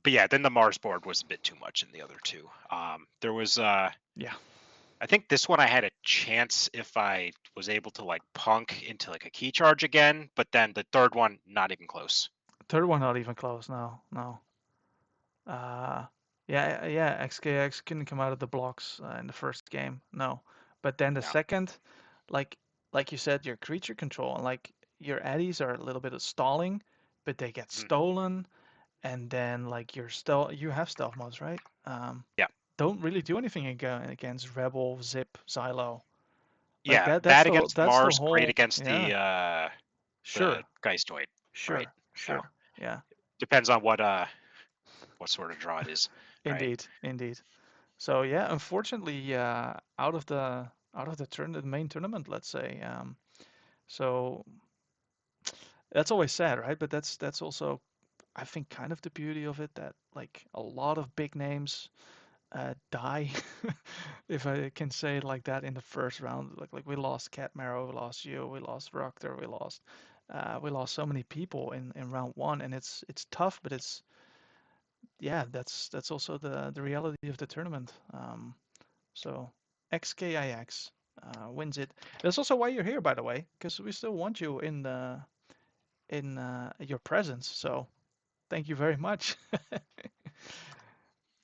But yeah, then the Mars board was a bit too much in the other two. There was Yeah. I think this one I had a chance if I was able to like punk into like a key charge again, but then the third one not even close. Third one not even close. No, no. Uh, yeah, yeah. XKX couldn't come out of the blocks in the first game. No, but then the No. second, like like you said, your creature control and like your eddies are a little bit of stalling, but they get Mhm. stolen, and then like your stealth, you have stealth modes, right? Yeah. Don't really do anything against Rebel, Zip, Xylo. Like Yeah, that's bad the against that's the Mars, great whole. against Yeah, the sure, Geistoid, right? sure, So sure. Yeah, depends on what sort of draw it is, right? indeed, indeed. So yeah, unfortunately, out of the the main tournament, let's say. So that's always sad, right? But that's also, I think, kind of the beauty of it, that like a lot of big names die, if I can say it like that, in the first round. Like we lost Cat Marrow, we lost you, we lost Roctor, we lost so many people in round one, and it's tough, but it's yeah, that's also the reality of the tournament. So XKIX wins it. That's also why you're here, by the way, because we still want you in your presence. So thank you very much.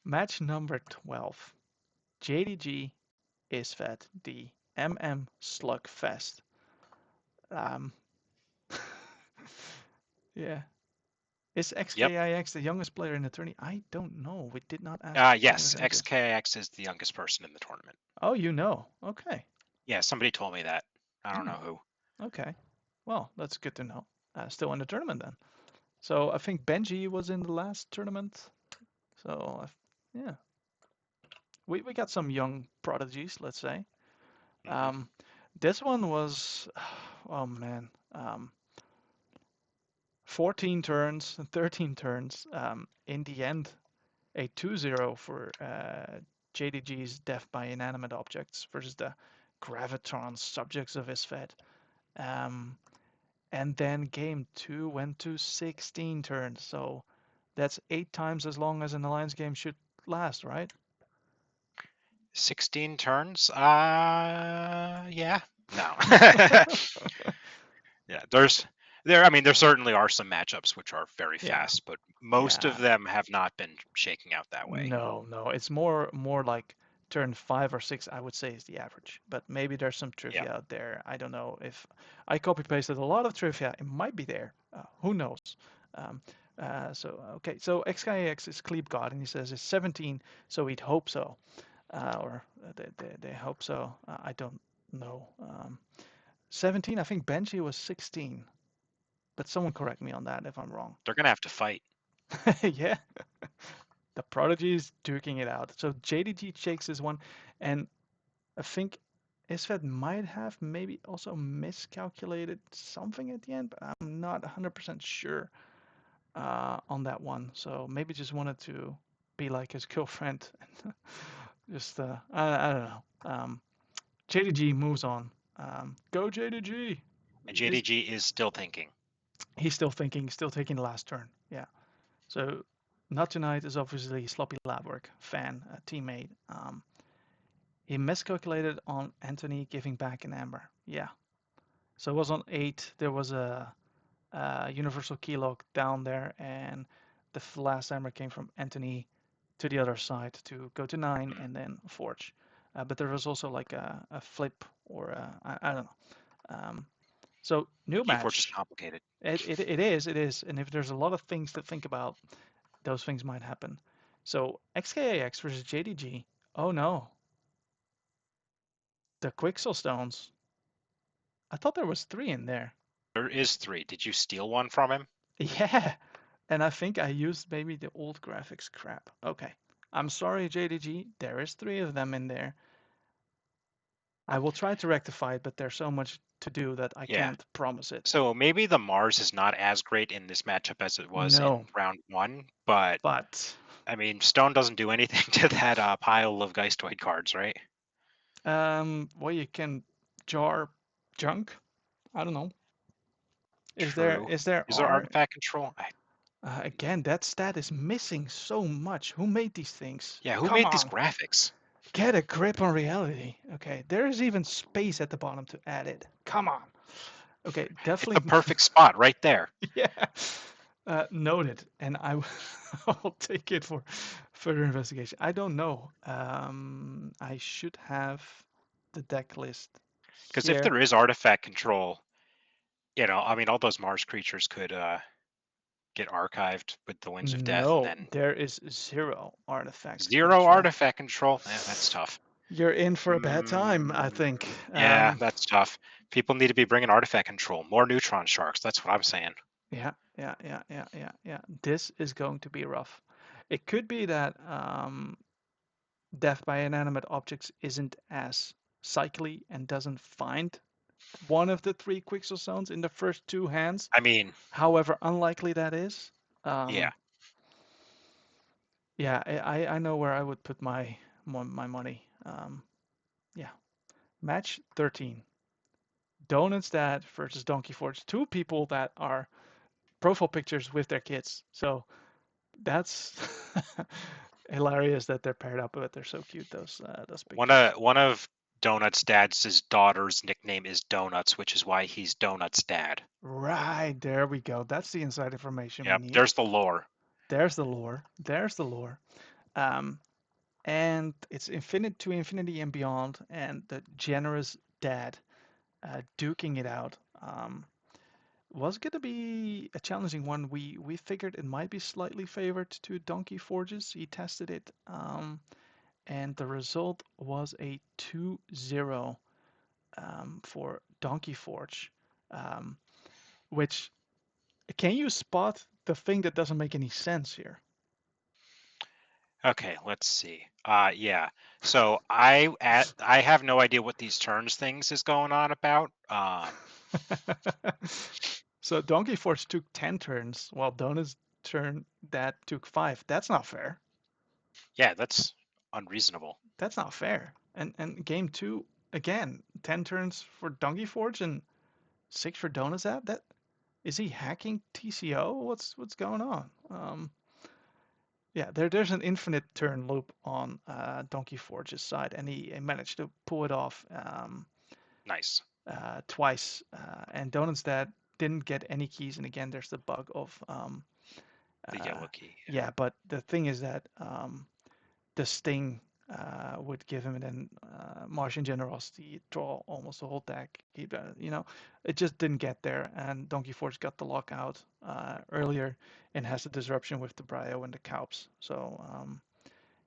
Match number 12. JDG ISFET the MM Slugfest. Um, yeah. Is Yep. XKIX the youngest player in the tourney? I don't know. We did not ask Yes, representatives. XKX is the youngest person in the tournament. Oh, you know. Okay. Yeah, somebody told me that. I don't Hmm. know who. Okay. Well, that's good to know. Still in the tournament then. So I think Benji was in the last tournament. So yeah, we got some young prodigies, let's say. Hmm. Um, this one was, oh man, 14 turns, 13 turns. In the end, a 2-0 for JDG's Death by Inanimate Objects versus the Gravitron subjects of his Fed. Um, and then game two went to 16 turns. So that's 8 times as long as an alliance game should last, right? 16 turns? Yeah. No. Yeah, I mean, there certainly are some matchups which are very Yeah, fast, but most of yeah. them have not been shaking out that way. No, no. It's more like turn 5 or 6, I would say, is the average. But maybe there's some Yeah. trivia out there. I don't know if I copy pasted a lot of trivia. It might be there. Who knows? Um, so okay. So XKAX is Cleep God, and he says it's 17. So he'd hope so, or they hope so. I don't know. 17. I think Benji was 16. But someone correct me on that if I'm wrong. They're gonna have to fight. Yeah. The Prodigy's duking it out. So JDG takes this one, and I think Isfed might have maybe also miscalculated something at the end, but I'm not 100% sure on that one. So maybe just wanted to be like his girlfriend. Just, I don't know. JDG moves on. Go JDG! And This, JDG is still thinking. he's still thinking, still taking the last turn. Yeah. So Not Tonight is obviously Sloppy Lab Work fan, a teammate. He miscalculated on Anthony giving back an amber. Yeah. So it was on 8. There was a universal key lock down there, and the last amber came from Anthony to the other side to go to 9 Hmm. and then Forge. But there was also like a flip or I don't know. So new Keyforge is match. complicated. It is. And if there's a lot of things to think about, those things might happen. So XKAX versus JDG. Oh no, the Quixel Stones. I thought there was 3 in there. There is 3. Did you steal one from him? Yeah, and I think I used maybe the old graphics crap. Okay, I'm sorry, JDG. There is 3 of them in there. I will try to rectify it, but there's so much to do that I Yeah. can't promise it. So maybe the Mars is not as great in this matchup as it was No, in round 1, but but I mean, Stone doesn't do anything to that pile of Geistoid cards, right? well, you can jar junk. I don't know. Is there True. is there Is there R? artifact control? Again, that stat is missing so much. Who made these things? Yeah, who Come made these on, graphics? get a grip on reality. Okay, there is even space at the bottom to add it. Come on. Okay, It's the definitely. perfect spot right there. Yeah. Noted, and I'll take it for further investigation. I don't know. I should have the deck list Because if here. there is artifact control, I mean, all those Mars creatures could get archived with the Winds of Death, and No, then there is 0 artifact 0 control. artifact control. That's tough. You're in for a bad time, I Mm, think. yeah, that's tough. People need to be bringing artifact control. More neutron sharks. That's what I'm saying. Yeah. This is going to be rough. It could be that death by inanimate objects isn't as cycly and doesn't find one of the 3 Quixel zones in the first 2 hands. I mean, However unlikely that is. yeah. Yeah, I know where I would put my money. Yeah, match 13. Donut's dad versus Donkey Forge. 2 people that are profile pictures with their kids. So that's hilarious that they're paired up, but they're so cute. Those One pictures. of one of Donut's dad's daughter's nickname is Donuts, which is why he's Donut's dad. Right, there we go. That's the inside information we Yep, need. there's the lore. There's the lore. There's the lore. Um, and it's infinite to infinity and beyond, and the generous dad duking it out. Was going to be a challenging one. We figured it might be slightly favored to Donkey Forges. He tested it, and the result was a 2-0 for Donkey Forge. Um, Which can you spot the thing that doesn't make any sense here? Okay, let's see. Yeah. So I have no idea what these turns things is going on about. So Donkey Force took 10 turns, while Donut's turn that took 5. That's not fair. Yeah, that's unreasonable. That's not fair. And game 2, again, 10 turns for Donkey Forge and 6 for Donut's app. That is he hacking TCO? What's going on? Yeah, there's an infinite turn loop on Donkey Forge's side, and he managed to pull it off Nice. twice. And Donut's dad didn't get any keys, and again, there's the bug of The uh, yellow key. yeah. But the thing is that the sting would give him then Martian Generosity, draw almost the whole deck. It just didn't get there, and Donkey Force got the lockout earlier and has the disruption with the Brio and the Cowps. So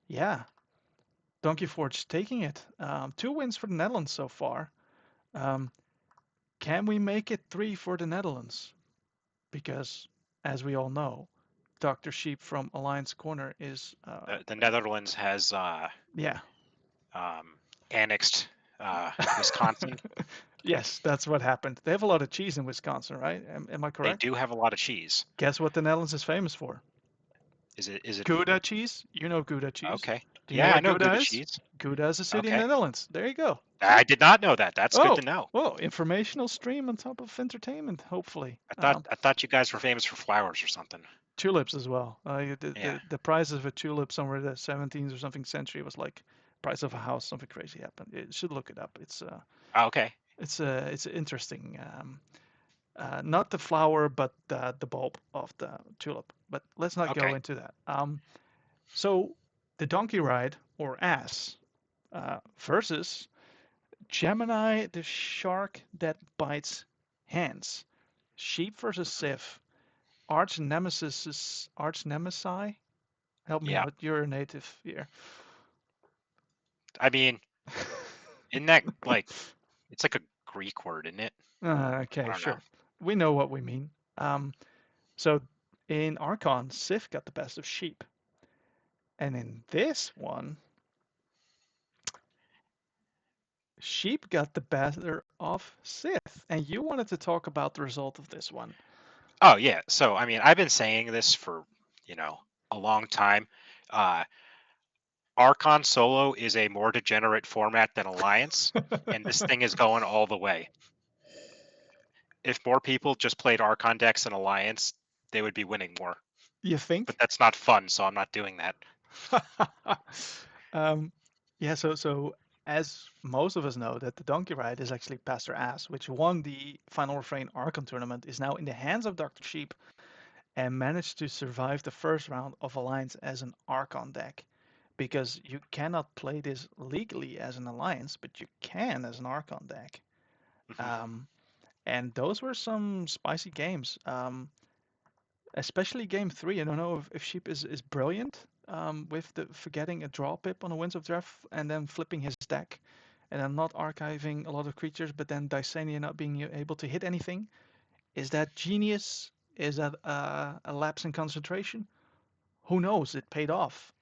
yeah, Donkey Forge taking it. 2 wins for the Netherlands so far. Um, can we make it 3 for the Netherlands? Because as we all know, Dr. Sheep from Alliance Corner is The Netherlands has yeah. um, annexed Wisconsin. Yes, that's what happened. They have a lot of cheese in Wisconsin, right? Am I They correct? do have a lot of cheese. Guess what the Netherlands is famous for? Is it Gouda cheese. You know Gouda cheese. okay? Do you know Yeah, where I know Gouda Gouda is? cheese. Gouda is a city in the Okay. Netherlands. There you go. See? I did not know that. That's good Oh, to know. well, informational stream on top of entertainment, hopefully. I thought you guys were famous for flowers or something. Tulips as well. The, Yeah. the the price of a tulip somewhere in the 17th or something century was like price of a house. Something crazy happened. You should look it up. Okay. It's interesting. Not the flower, but the bulb of the tulip. But let's not go Okay. into that. So the donkey ride or ass versus Gemini, the shark that bites hands. Sheep versus Mhm. Sif. Arch nemesis is arch nemesi. Help me Yeah. out. You're a native here. I mean, isn't that like it's like a Greek word, isn't it? I Okay, don't know. sure. We know what we mean. So in Archon, Sif got the best of sheep. And in this one, sheep got the better of Sith. And you wanted to talk about the result of this one. Oh yeah. So I mean, I've been saying this for you know a long time. Uh, Archon Solo is a more degenerate format than Alliance, and this thing is going all the way. If more people just played Archon decks in Alliance, they would be winning more. You But think? that's not fun, so I'm not doing that. um, yeah, so as most of us know, that the Donkey Ride is actually Pastor Ass, which won the Final Refrain Archon tournament, is now in the hands of Dr. Sheep and managed to survive the first round of Alliance as an Archon deck. Because you cannot play this legally as an Alliance, but you can as an Archon deck. Mhm. Um, and those were some spicy games. Especially game 3. I don't know if Sheep is brilliant with the forgetting a draw pip on a Winds of Draft and then flipping his deck and then not archiving a lot of creatures, but then Dysania not being able to hit anything. Is that genius? Is that a lapse in concentration? Who knows? It paid off.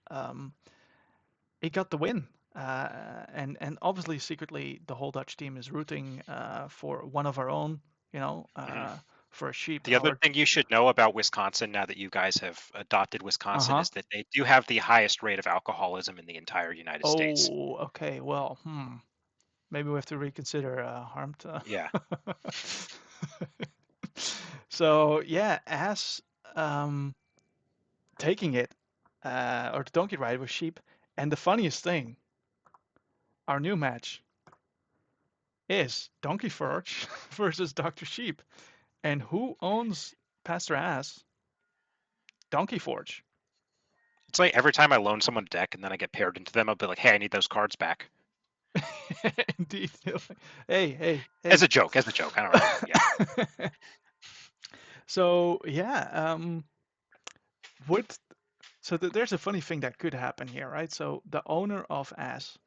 He got the win. And obviously secretly the whole Dutch team is rooting for one of our own, you know, Mhm. for a sheep The other or thing you should know about Wisconsin, now that you guys have adopted Wisconsin, uh-huh. is that they do have the highest rate of alcoholism in the entire United States. Oh, okay. Well, maybe we have to reconsider harmed. Yeah. So yeah, as um, taking it or the donkey ride with sheep, and the funniest thing, our new match is Donkey Forge versus Dr. Sheep, and who owns Pastor Ass? Donkey Forge. It's like every time I loan someone a deck and then I get paired into them, I'll be like, hey, I need those cards back. Indeed. Hey, hey, As hey. a joke, as a joke. I don't really, yeah. So yeah, would so there's a funny thing that could happen here, right? So the owner of Ass,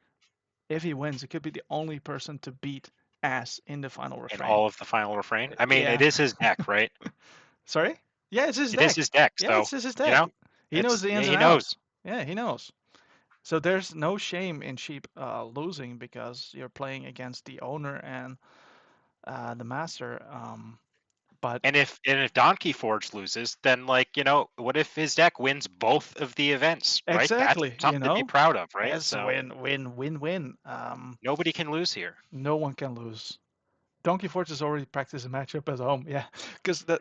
if he wins, it could be the only person to beat ass in the final in refrain. all of the final refrain. I mean, it Yeah. is his deck, right? Sorry? Yeah, it's his It is deck. his deck, Yeah, it's so his you deck. know, He knows the yeah, ins and he knows. outs. Yeah, he knows. So there's no shame in Sheep losing because you're playing against the owner and the master. But And if Donkey Forge loses, then like, what if his deck wins both of the events, right? That's exactly, something to be proud of, right? that's So win, win, win, win. nobody can lose here. No one can lose. Donkey Forge has already practiced a matchup at home. Yeah, because the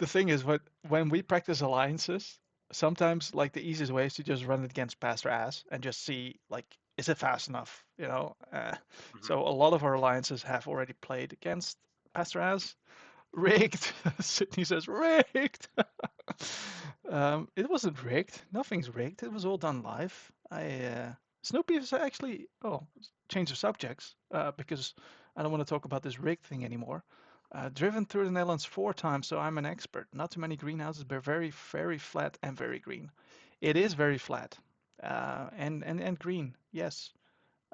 thing is, when we practice alliances, sometimes like the easiest way is to just run it against Pastor Ass and just see like is it fast enough, you know. Mhm. So a lot of our alliances have already played against Pastor Ass. Rigged. Sydney says rigged. It wasn't rigged. Nothing's rigged. It was all done live. Snoopy is actually change of subjects because I don't want to talk about this rigged thing anymore. Driven through the Netherlands 4 times, so I'm an expert. Not too many greenhouses, but very, very flat and very green. It is very flat and green, yes.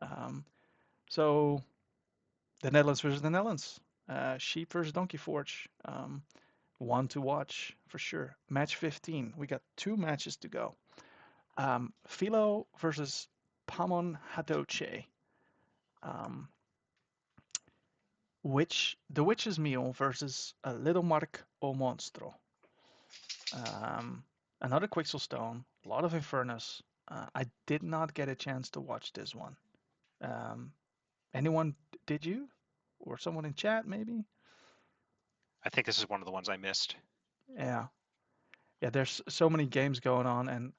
Um, so the Netherlands versus the Netherlands. Sheep versus Donkey Forge. One to watch for sure. Match 15. We got 2 matches to go. Philo versus Pamon Hadoche. Um, the Witch's Meal versus Little Mark o Monstro. Um, Another Quixel Stone. A lot of Infernus. I did not get a chance to watch this one. Um, Anyone, did you? Or someone in chat, maybe? I think this is one of the ones I missed. Yeah. Yeah, there's so many games going on, and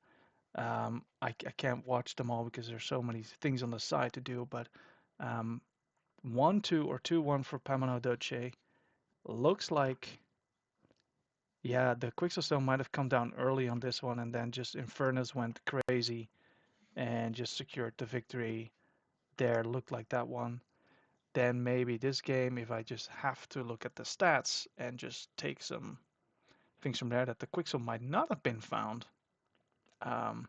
I can't watch them all because there's so many things on the side to do. But um, 1-2 or 2-1 for Pamano Doce looks like, yeah, the Quicksilstone might have come down early on this one, and then just Infernus went crazy and just secured the victory there. Looked like that one. Then maybe this game, if I just have to look at the stats and just take some things from there, that the Quixel might not have been found. Um,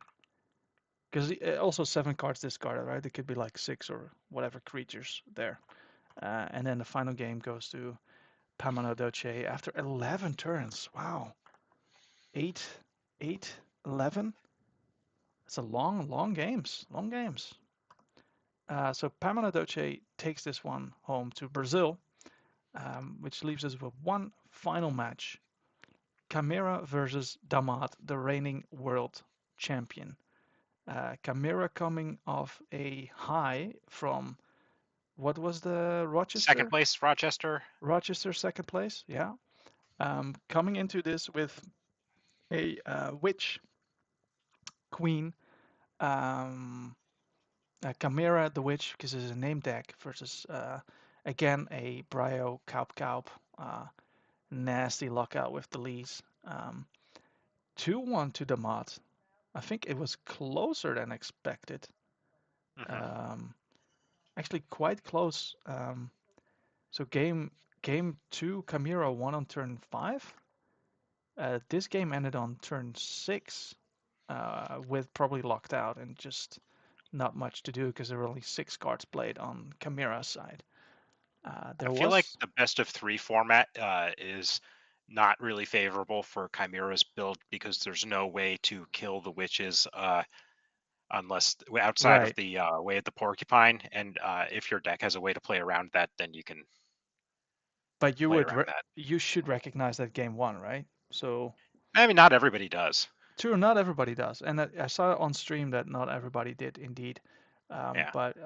Because also 7 cards discarded, right? There could be like 6 or whatever creatures there. And then the final game goes to Pamano Doce after 11 turns. Wow. 8, 8, 11. It's a long, long games. Long games. So Pamano Doce takes this one home to Brazil, which leaves us with one final match. Chimera versus Damat, the reigning world champion. Chimera coming off a high from what was the Second Rochester? place, Rochester. Rochester second place, yeah. Coming into this with a witch queen, um, Chimera the witch because it's a name deck versus again a Brio Kaup Kaup, nasty lockout with the Lees. 2-1 to the mod. I think it was closer than expected. Hmm. Um, Actually, quite close. So game 2, Chimera won on turn 5. This game ended on turn 6 with probably locked out and just not much to do because there were only 6 cards played on Chimera's side. I There feel like was the best of 3 format is not really favorable for Chimera's build because there's no way to kill the witches unless outside of right, the way of the porcupine. And if your deck has a way to play around that, then you can but play around that. you should recognize that game 1, right? So I mean, not everybody does. true, not everybody does, and I saw on stream that not everybody did indeed. Yeah. But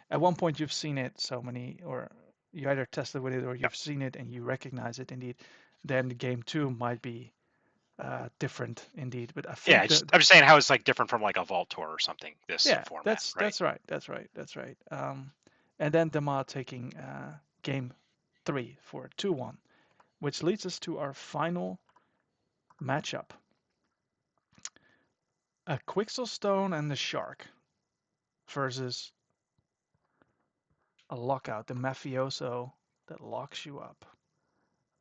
at one point you've seen it so many, or you either tested with it or Yep. you've seen it and you recognize it indeed. Then the game 2 might be different indeed. But I Yeah, think that I'm just saying how it's like different from like a Vault Tour or something. This yeah, format, that's right? that's right, that's right, that's right. And then Demar taking game 3 for 2-1, which leads us to our final matchup: a Quixelstone and the Shark versus a Lockout, the Mafioso that locks you up.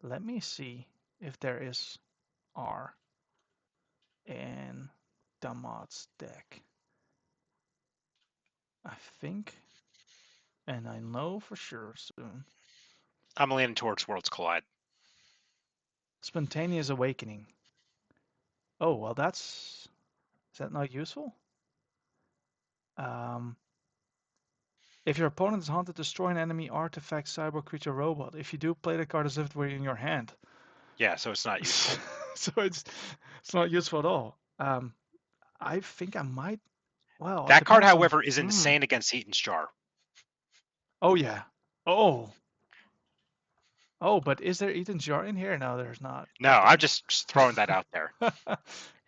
Let me see if there is R in Damat's deck. I think And I know for sure soon. I'm leaning towards Worlds Collide. Spontaneous Awakening. Oh, well, is that not useful? Um, if your opponent is hunted, destroy an enemy artifact, cyborg, creature, robot. If you do, play the card as if it were in your hand. Yeah, so it's not useful. So it's not useful at all. I think I might. Well, it That card, depends on. however, is insane against Eaton's Jar. Oh yeah. Oh. Oh, but is there Ethan's jar in here? No, there's not. No, But I'm then just throwing that out there.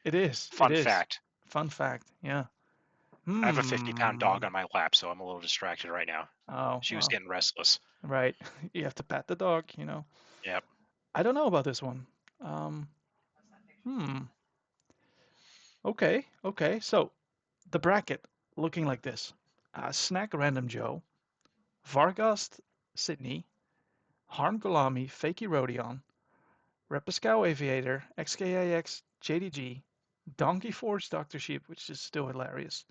it is. It Fun is. fact. Fun fact. Yeah. I have a 50-pound dog Hmm. on my lap, so I'm a little distracted right now. Oh, She was well. getting restless. Right. You have to pat the dog, Yep. I don't know about this one. Um, hmm. Okay. Okay. So the bracket looking like this. Snack Random Joe, Vargast Sydney, Harm Golami, Fakey Rodion, Repiscow Aviator, XKAX JDG, Donkey Forge Dr. Sheep, which is still hilarious.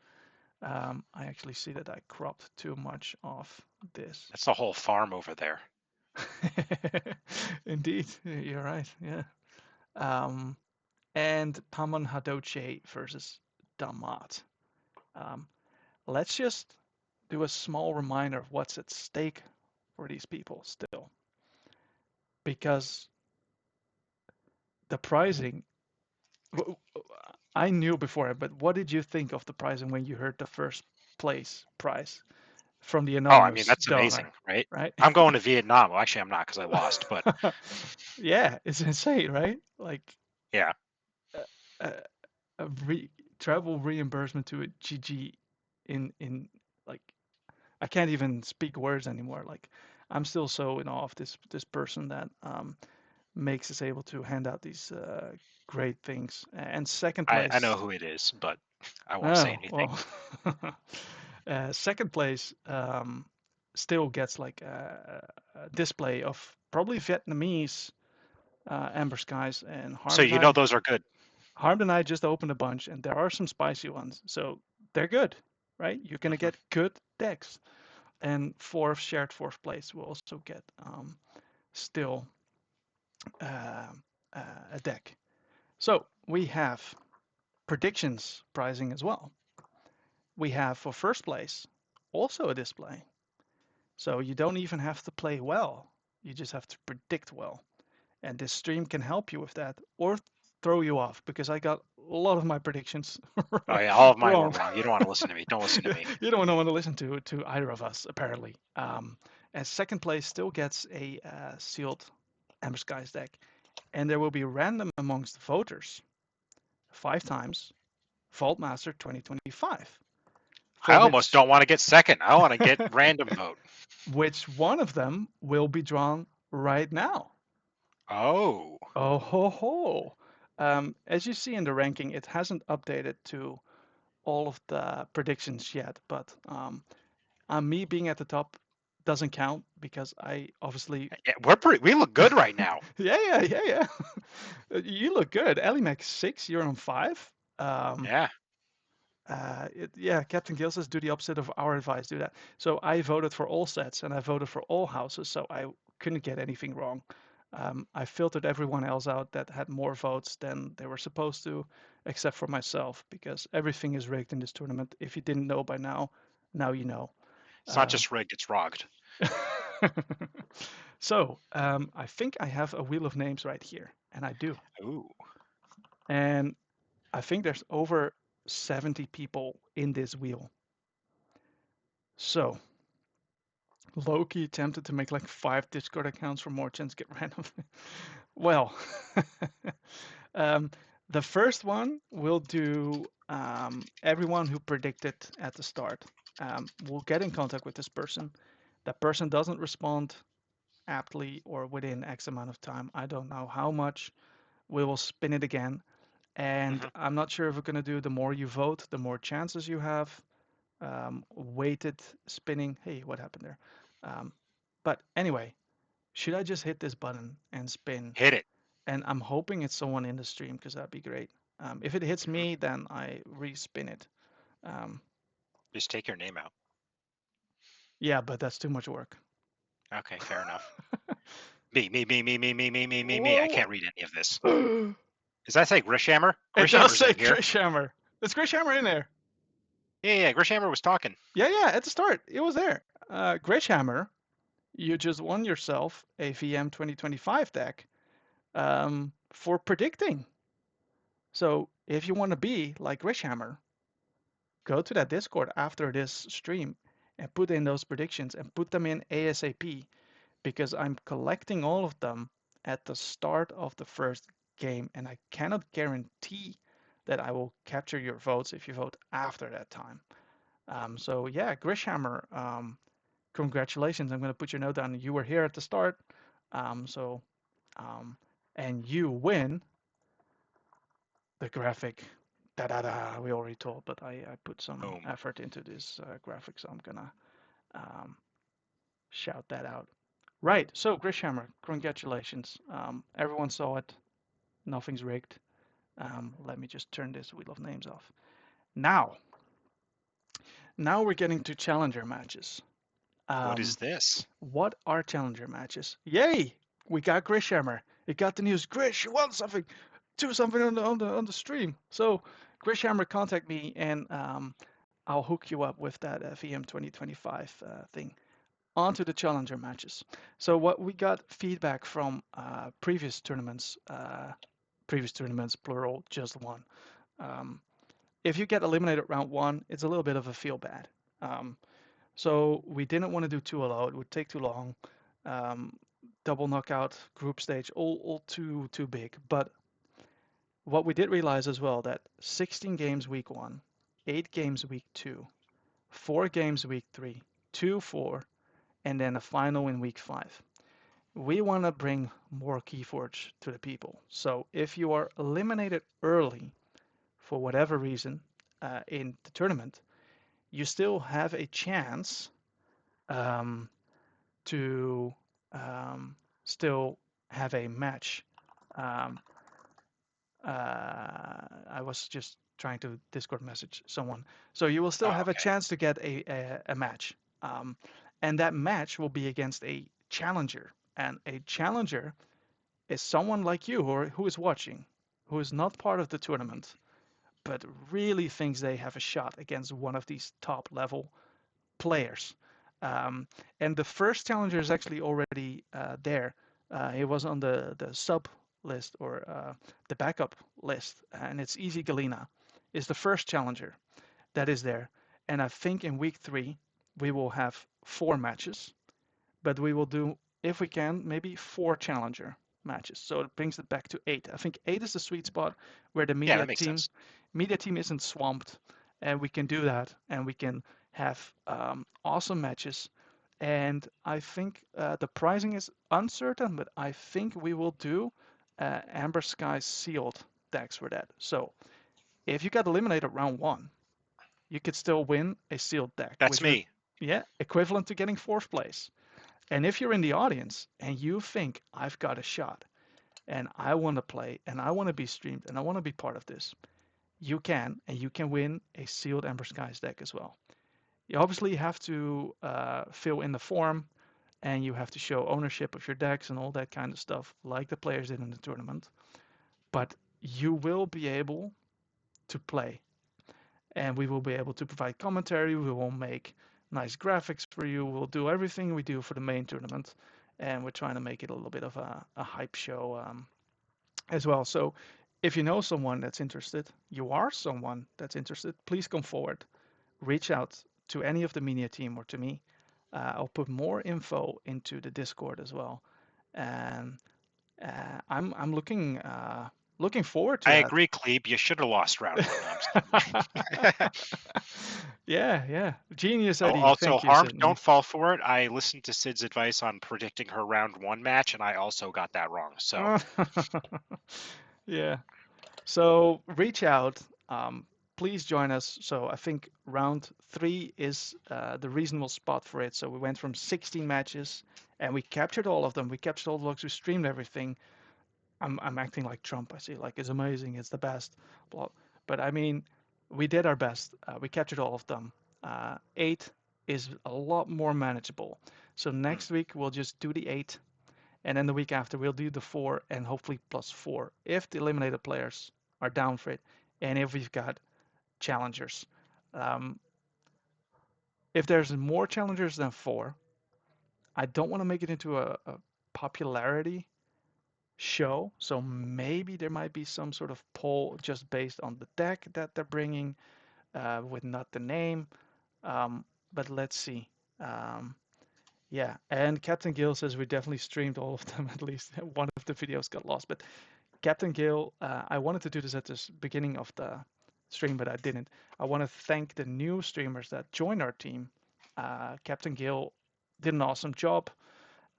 I actually see that I cropped too much of this. That's the whole farm over there. Indeed, you're right. Yeah. Um, and Paman Hadoche versus Damat. Um, let's just do a small reminder of what's at stake for these people still, because the pricing. I knew before, but what did you think of the pricing when you heard the first place price from the Oh, I mean, anonymous that's donor, amazing, right? right? I'm going to Vietnam. Well, actually, I'm not because I lost, but Yeah, it's insane, right? Like yeah. a, a, a travel reimbursement to a GG in like I can't even speak words anymore. Like I'm still so in awe of this person that makes us able to hand out these great things. And second I know place, who it is, but I won't say oh anything. well, second place still gets like a display of probably Vietnamese Amber Skies and So you know those are good. Harmed and I just opened a bunch, and there are some spicy ones, so they're good, right? You're gonna Hmm. get good decks, and shared fourth place will also get still uh, a deck. So we have predictions pricing as well. We have for first place also a display, so you don't even have to play well; you just have to predict well. And this stream can help you with that or throw you off because I got a lot of my predictions Oh yeah, all of mine were wrong. wrong. You don't want to listen to me. Don't listen to me. You don't want to listen to either of us apparently. And second place still gets a sealed Ember Skies deck, and there will be random amongst voters 5 times Vault Master 2025, I for almost which don't want to get second. I want to get random vote. which one of them will be drawn right now. Oh, Oh ho ho! As you see in the ranking, it hasn't updated to all of the predictions yet, but me being at the top doesn't count because I obviously. yeah, we look good right now. Yeah. You look good. Elimax 6, you're on 5. Um, Yeah. yeah, Captain Gill says do the opposite of our advice, do that. So I voted for all sets and I voted for all houses, so I couldn't get anything wrong. I filtered everyone else out that had more votes than they were supposed to, except for myself, because everything is rigged in this tournament. If you didn't know by now, now you know. It's not Uh, just rigged, it's rogged. so I think I have a wheel of names right here, and I do. Ooh. And I think there's over 70 people in this wheel. So Loki attempted to make like 5 Discord accounts for more chance to get random. Well, um, the first one will do everyone who predicted at the start. Will get in contact with this person. That person doesn't respond aptly or within X amount of time. I don't know how much. We will spin it again. And Hmm. I'm not sure if we're going to do the more you vote, the more chances you have. Weighted spinning. Hey, what happened there? But anyway, should I just hit this button and spin? Hit it. And I'm hoping it's someone in the stream because that'd be great. If it hits Hmm. me, then I respin it. Um, Just take your name out. Yeah, but that's too much work. Okay, fair enough. Me. I Whoa. can't read any of this. Does that say Grishammer? It does Grishammer's say in here. Grishhammer. There's Grishhammer in there. Yeah, Grishammer was talking. Yeah, at the start, it was there. Grishhammer, you just won yourself a VM 2025 deck for predicting. So if you want to be like Grishhammer, go to that Discord after this stream and put in those predictions and put them in ASAP because I'm collecting all of them at the start of the first game, and I cannot guarantee that I will capture your votes if you vote after that time. So yeah, Grishhammer, congratulations. I'm going to put your note down. You were here at the start, so and you win the graphic. Da da da. We already told, but I put some Boom. effort into this graphic, so I'm gonna um, shout that out. Right. So Grishhammer, congratulations. Everyone saw it. Nothing's rigged. Let me just turn this Wheel of Names off. Now, now we're getting to challenger matches. What Um, is this? what are challenger matches? Yay! We got Grishhammer. It got the news. Grish, you want something? Do something on the stream. So Grishhammer, contact me and I'll hook you up with that VM 2025 thing. Onto the challenger matches. So what we got feedback from previous tournaments plural, just one. Um, if you get eliminated round one, it's a little bit of a feel bad. Um, so we didn't want to do 2-0. It would take too long. Um, double knockout, group stage, all too big. But what we did realize as well that 16 games week one, 8 games week two, 4 games week three, 2, 4, and then a final in week five. We want to bring more Keyforge to the people. So if you are eliminated early for whatever reason in the tournament, you still have a chance um, to still have a match. Um, I was just trying to Discord message someone. So you will still Oh, have a okay. chance to get a match. Um, and that match will be against a challenger. And a challenger is someone like you who is watching, who is not part of the tournament, but really thinks they have a shot against one of these top level players. Um, and the first challenger is actually already there. He was on the sub list or the backup list, and it's Easy Galena is the first challenger that is there. And I think in week three we will have 4 matches, but we will do, if we can, maybe 4 challenger matches. So it brings it back to 8. I think 8 is the sweet spot where the Yeah, that makes sense. media team isn't swamped, and we can do that, and we can have awesome matches. And I think the pricing is uncertain, but I think we will do Amber Sky sealed decks for that. So if you got eliminated round one, you could still win a sealed deck, That's which would, me. yeah, equivalent to getting fourth place. And if you're in the audience and you think I've got a shot and I want to play and I want to be streamed and I want to be part of this, you can, and you can win a sealed Ember Skies deck as well. You obviously have to fill in the form and you have to show ownership of your decks and all that kind of stuff, like the players did in the tournament. But you will be able to play, and we will be able to provide commentary. We will make nice graphics for you. We'll do everything we do for the main tournament, and we're trying to make it a little bit of a hype show as well. So if you know someone that's interested, you are someone that's interested, please come forward. Reach out to any of the media team or to me. I'll put more info into the Discord as well, and I'm looking forward to I that. agree, Klebe. You should have lost round one. No, I'm just kidding. Yeah. Genius idea. Also, Thank you, Harm, Sydney. don't fall for it. I listened to Sid's advice on predicting her round one match, and I also got that wrong. So Yeah. So reach out. Please join us. So I think round three is the reasonable spot for it. So we went from 16 matches and we captured all of them. We captured all the logs. We streamed everything. I'm acting like Trump. I see. Like it's amazing. It's the best. But I mean, we did our best. We captured all of them. 8 is a lot more manageable. So Mm. next week we'll just do the 8, and then the week after we'll do the 4 and hopefully plus 4 if the eliminated players are down for it, and if we've got challengers. Um, if there's more challengers than 4, I don't want to make it into a popularity show. So maybe there might be some sort of poll just based on the deck that they're bringing, with not the name. Um, but let's see. Um, yeah, and Captain Gill says we definitely streamed all of them. At least one of the videos got lost. But Captain Gill, I wanted to do this at the beginning of the stream, but I didn't. I want to thank the new streamers that joined our team. Captain Gill did an awesome job.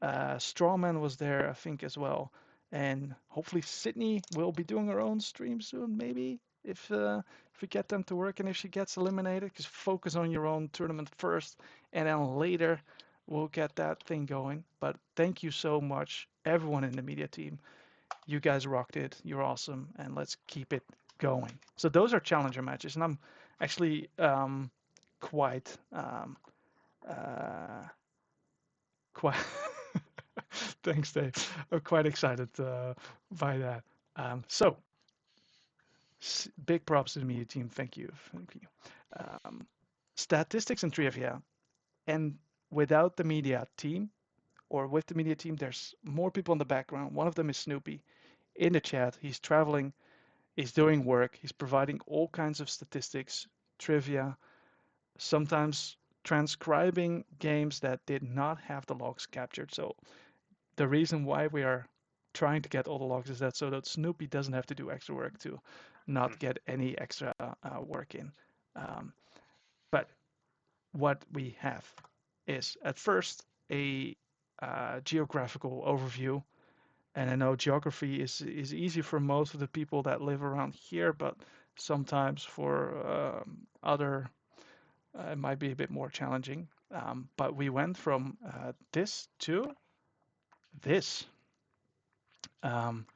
Strawman was there, I think, as well. And hopefully Sydney will be doing her own stream soon, maybe, if we get them to work and if she gets eliminated. Because focus on your own tournament first, and then later we'll get that thing going. But thank you so much, everyone in the media team. You guys rocked it. You're awesome, and let's keep it going. So those are challenger matches, and I'm actually quite uh, quite. Thanks, Dave. I'm quite excited by that. So, big props to the media team. Thank you. Thank you. Um, Statistics and trivia. And without the media team, or with the media team, there's more people in the background. One of them is Snoopy in the chat. He's traveling, he's doing work, he's providing all kinds of statistics, trivia, sometimes transcribing games that did not have the logs captured. So the reason why we are trying to get all the logs is that so that Snoopy doesn't have to do extra work to not Mm. get any extra work in. Um, but what we have is at first a geographical overview. And I know geography is easy for most of the people that live around here, but sometimes for other, it might be a bit more challenging. But we went from this to this. Um,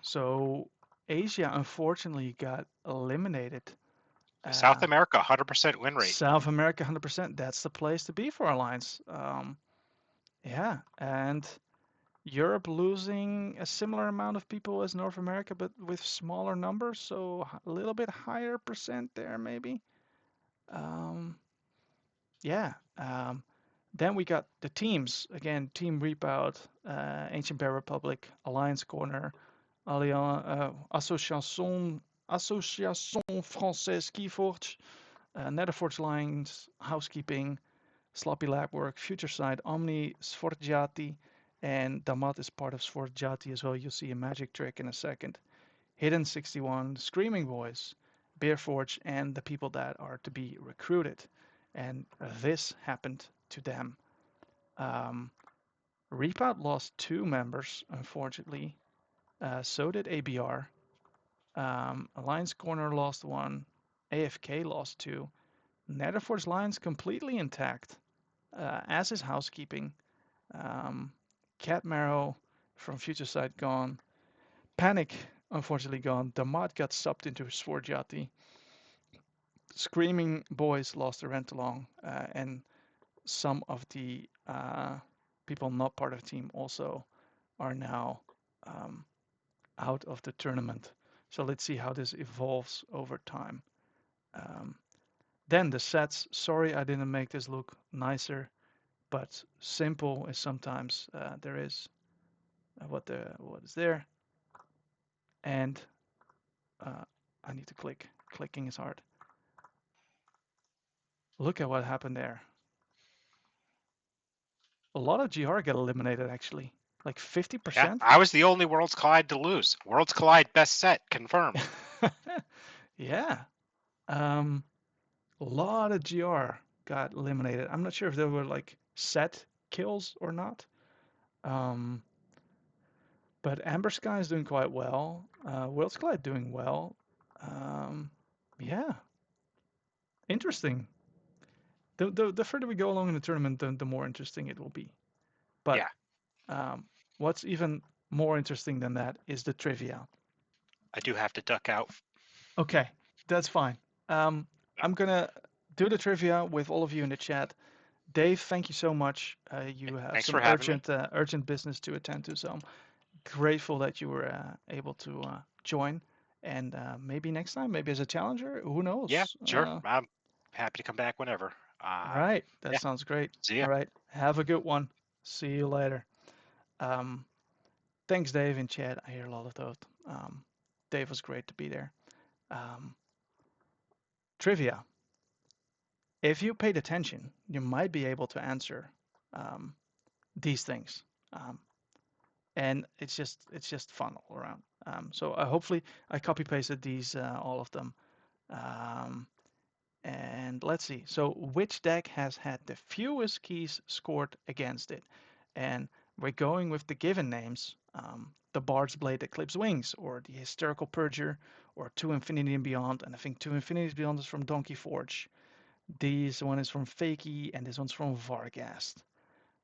So Asia unfortunately got eliminated. South Uh, America, 100% win rate. South America, 100%. That's the place to be for Alliance. Yeah, and Europe losing a similar amount of people as North America, but with smaller numbers, so a little bit higher percent there maybe. Um, yeah. Then we got the teams again: Team Reapout, Ancient Bear Republic, Alliance Corner, Association Française Keyforge, Netherforge Lines, Housekeeping, Sloppy Lab Work, Future Side, Omni, Sforgiati, and Damat is part of Sforgiati as well. You'll see a magic trick in a second. Hidden 61, Screaming Boys, Bearforge, and the people that are to be recruited. And this happened to them. Um, Reapout lost 2 members, unfortunately. So did ABR. Alliance Corner lost 1. AFK lost 2. Netherforge Lines completely intact, as is Housekeeping. Um, Cat Marrow from Future Sight gone. Panic, unfortunately, gone. Damat got subbed into Sforgiati. Screaming Boys lost a rent along, and some of the people not part of the team also are now um, out of the tournament. So let's see how this evolves over time. Um, then the sets. Sorry, I didn't make this look nicer, but simple is sometimes there is what is there, and I need to click. Clicking is hard. Look at what happened there. A lot of GR get eliminated actually, like Yeah, 50%. I was the only Worlds Collide to lose. Worlds Collide best set confirmed. Yeah. Um, a lot of GR got eliminated. I'm not sure if they were like set kills or not. Um, but Amber Sky is doing quite well. World's Collide doing well. Um, yeah, interesting. The further we go along in the tournament, the more interesting it will be. But Yeah, um, what's even more interesting than that is the trivia. I do have to duck out. Okay, that's fine. Um, I'm gonna do the trivia with all of you in the chat. Dave, thank you so much. You have Thanks some for having me. urgent business to attend to, so I'm grateful that you were able to join. And maybe next time, maybe as a challenger, who Yeah, knows? sure. I'm happy to come back whenever. All right, that Yeah, sounds great. see ya. All right, have a good one. See you later. Um, Thanks, Dave, in chat. I hear a lot of those. Dave was great to be there. Um, Trivia. If you paid attention, you might be able to answer um, these things. Um, and it's just fun all around. So hopefully I copy pasted these all of them. Um, and let's see. So which deck has had the fewest keys scored against it? And we're going with the given names. The Bard's Blade Eclipse Wings, or the Hysterical Purger, or To Infinity and Beyond. And I think To Infinity and Beyond is from Donkey Forge. This one is from Fakey, and this one's from Vargast.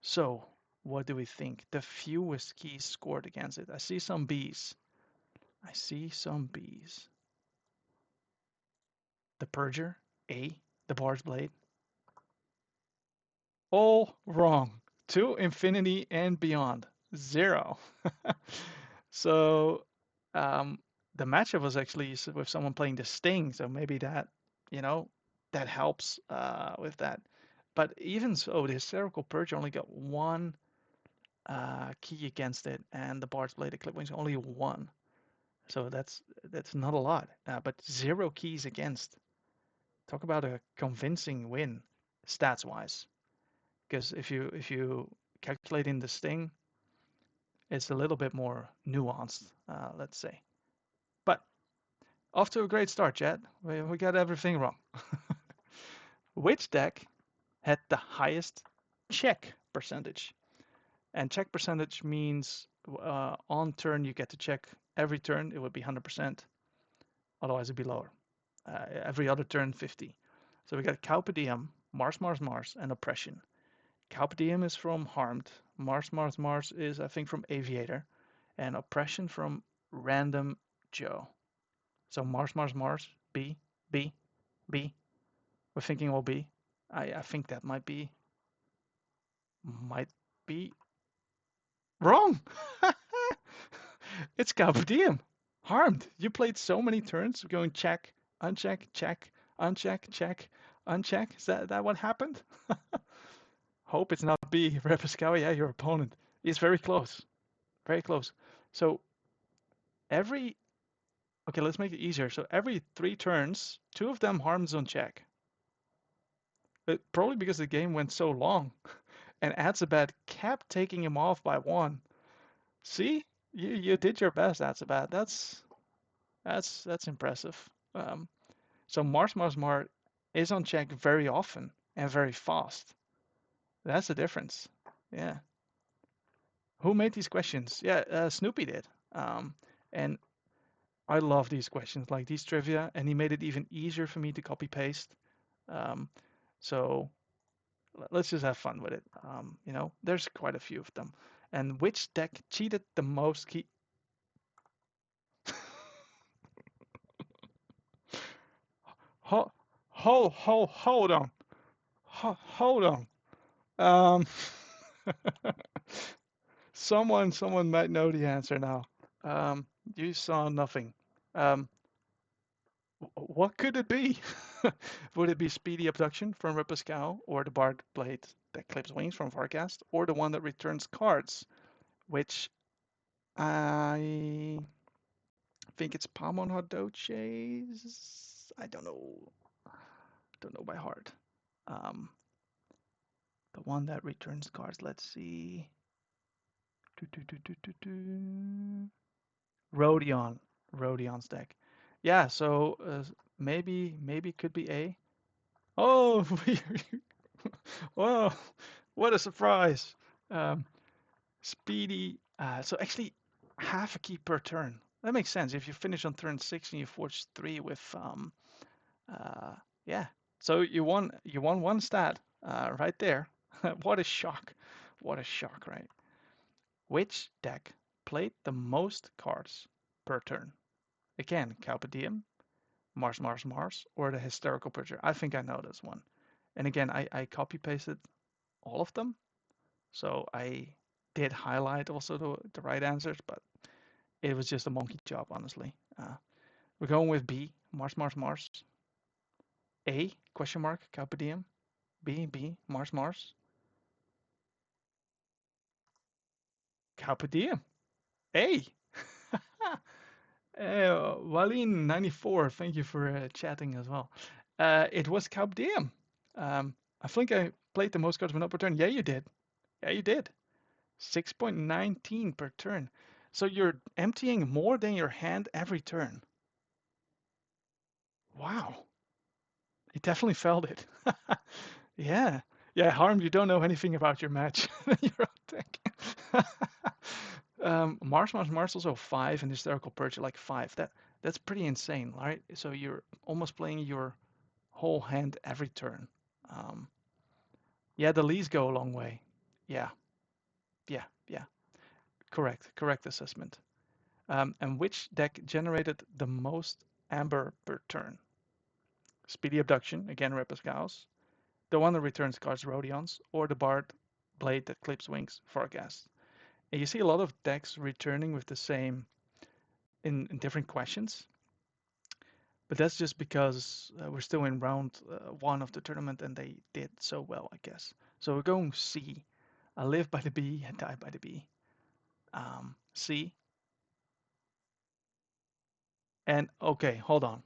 So, what do we think? The fewest keys scored against it. I see some Bs. I see some Bs. The Purger, A. The Bard's Blade. All wrong. To Infinity and Beyond. Zero. So, um, the matchup was actually with someone playing the Sting, so maybe that, you know, that helps with that. But even so, the Hysterical Purge only got one key against it, and the Bard's Blade Eclipse Wings only one. So that's not a lot, but zero keys against. Talk about a convincing win, stats wise. Because if you calculate in the Sting, it's a little bit more nuanced, let's say. But off to a great start, Chad. We got everything wrong. Which deck had the highest check percentage? And check percentage means on turn you get to check every turn. It would be 100%. Otherwise, it'd be lower. Every other turn, 50. So we got Carpe Diem, Mars, Mars, Mars, and Oppression. Carpe Diem is from Harmed. Mars, Mars, Mars is, I think, from Aviator. And Oppression from Random Joe. So Mars, Mars, Mars, B, B, B. We're thinking will be. I think that might be wrong. It's Carpe Diem. Harmed. You played so many turns going check, uncheck, check, uncheck, check, uncheck. Is that what happened? Hope it's not B. Repiscawa, yeah, your opponent. Is very close. Very close. So every okay, let's make it easier. So every 3 turns, two of them harms on check. But probably because the game went so long. And Atsabat kept taking him off by one. See? You did your best, Atsabat. That's impressive. So Mars Mars Mars is on check very often and very fast. That's the difference. Yeah. Who made these questions? Yeah, Snoopy did. And I love these questions, like these trivia, and he made it even easier for me to copy paste. Um, so let's just have fun with it. There's quite a few of them. And which deck cheated the most? Ho, hold on. Hold on. Um, someone might know the answer now. You saw nothing. Um, what could it be? Would it be Speedy Abduction from Ripascal, or the Bard Blade that clips wings from Vargast, or the one that returns cards, which I think it's Pamon Hadoches? I don't know. Don't know by heart. Um, the one that returns cards. Let's see. Do, do, do, do, do, do. Rodion. Rodion's deck. Yeah, so maybe it could be A. Oh, whoa, what a surprise. Um, Speedy. So actually, half a key per turn. That makes sense. If you finish on turn 6 and you forge 3 with uh, yeah. So you won one stat right there. What a shock. What a shock, right? Which deck played the most cards per turn? Again, Carpe Diem, Mars, Mars, Mars, or the Hysterical Purger. I think I know this one. And again, I copy pasted. all of them. So I did highlight also the right answers, but it was just a monkey job, honestly. We're going with B, Mars, Mars, Mars. A, question mark, Carpe Diem. B, B, Mars, Mars. Carpe Diem. A. Walin94, thank you for chatting as well. It was Carpe Diem. I think I played the most cards per turn. Yeah, you did. Yeah, you did. 6.19 per turn. So you're emptying more than your hand every turn. Wow. It definitely felt it. Yeah. Yeah, Harm, you don't know anything about your match. Your own deck. Mars also 5 and Hysterical Purge like 5. That's pretty insane, right? So you're almost playing your whole hand every turn. Um, yeah, the leads go a long way. Yeah, yeah. Correct assessment. And which deck generated the most amber per turn? Speedy Abduction, again Repescaus, the one that returns cards Rhodions, or the Bard Blade that clips wings Farghast. And you see a lot of decks returning with the same in different questions, but that's just because we're still in round one of the tournament and they did so well, I guess. So we're going C. I live by the B and die by the B. C. And okay, hold on.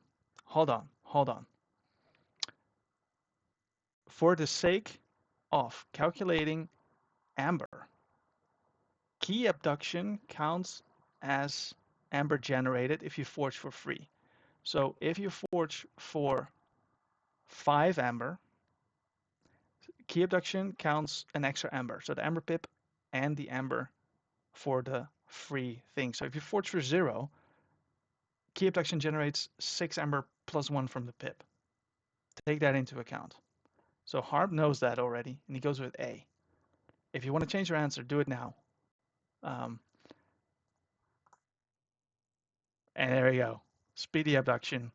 For the sake of calculating amber, key abduction counts as amber generated if you forge for free. So if you forge for 5 amber, key abduction counts an extra amber. So the amber pip and the amber for the free thing. So if you forge for 0, key abduction generates 6 amber plus 1 from the pip. Take that into account. So Harp knows that already, and he goes with A. If you want to change your answer, do it now. Um, and there we go. Speedy abduction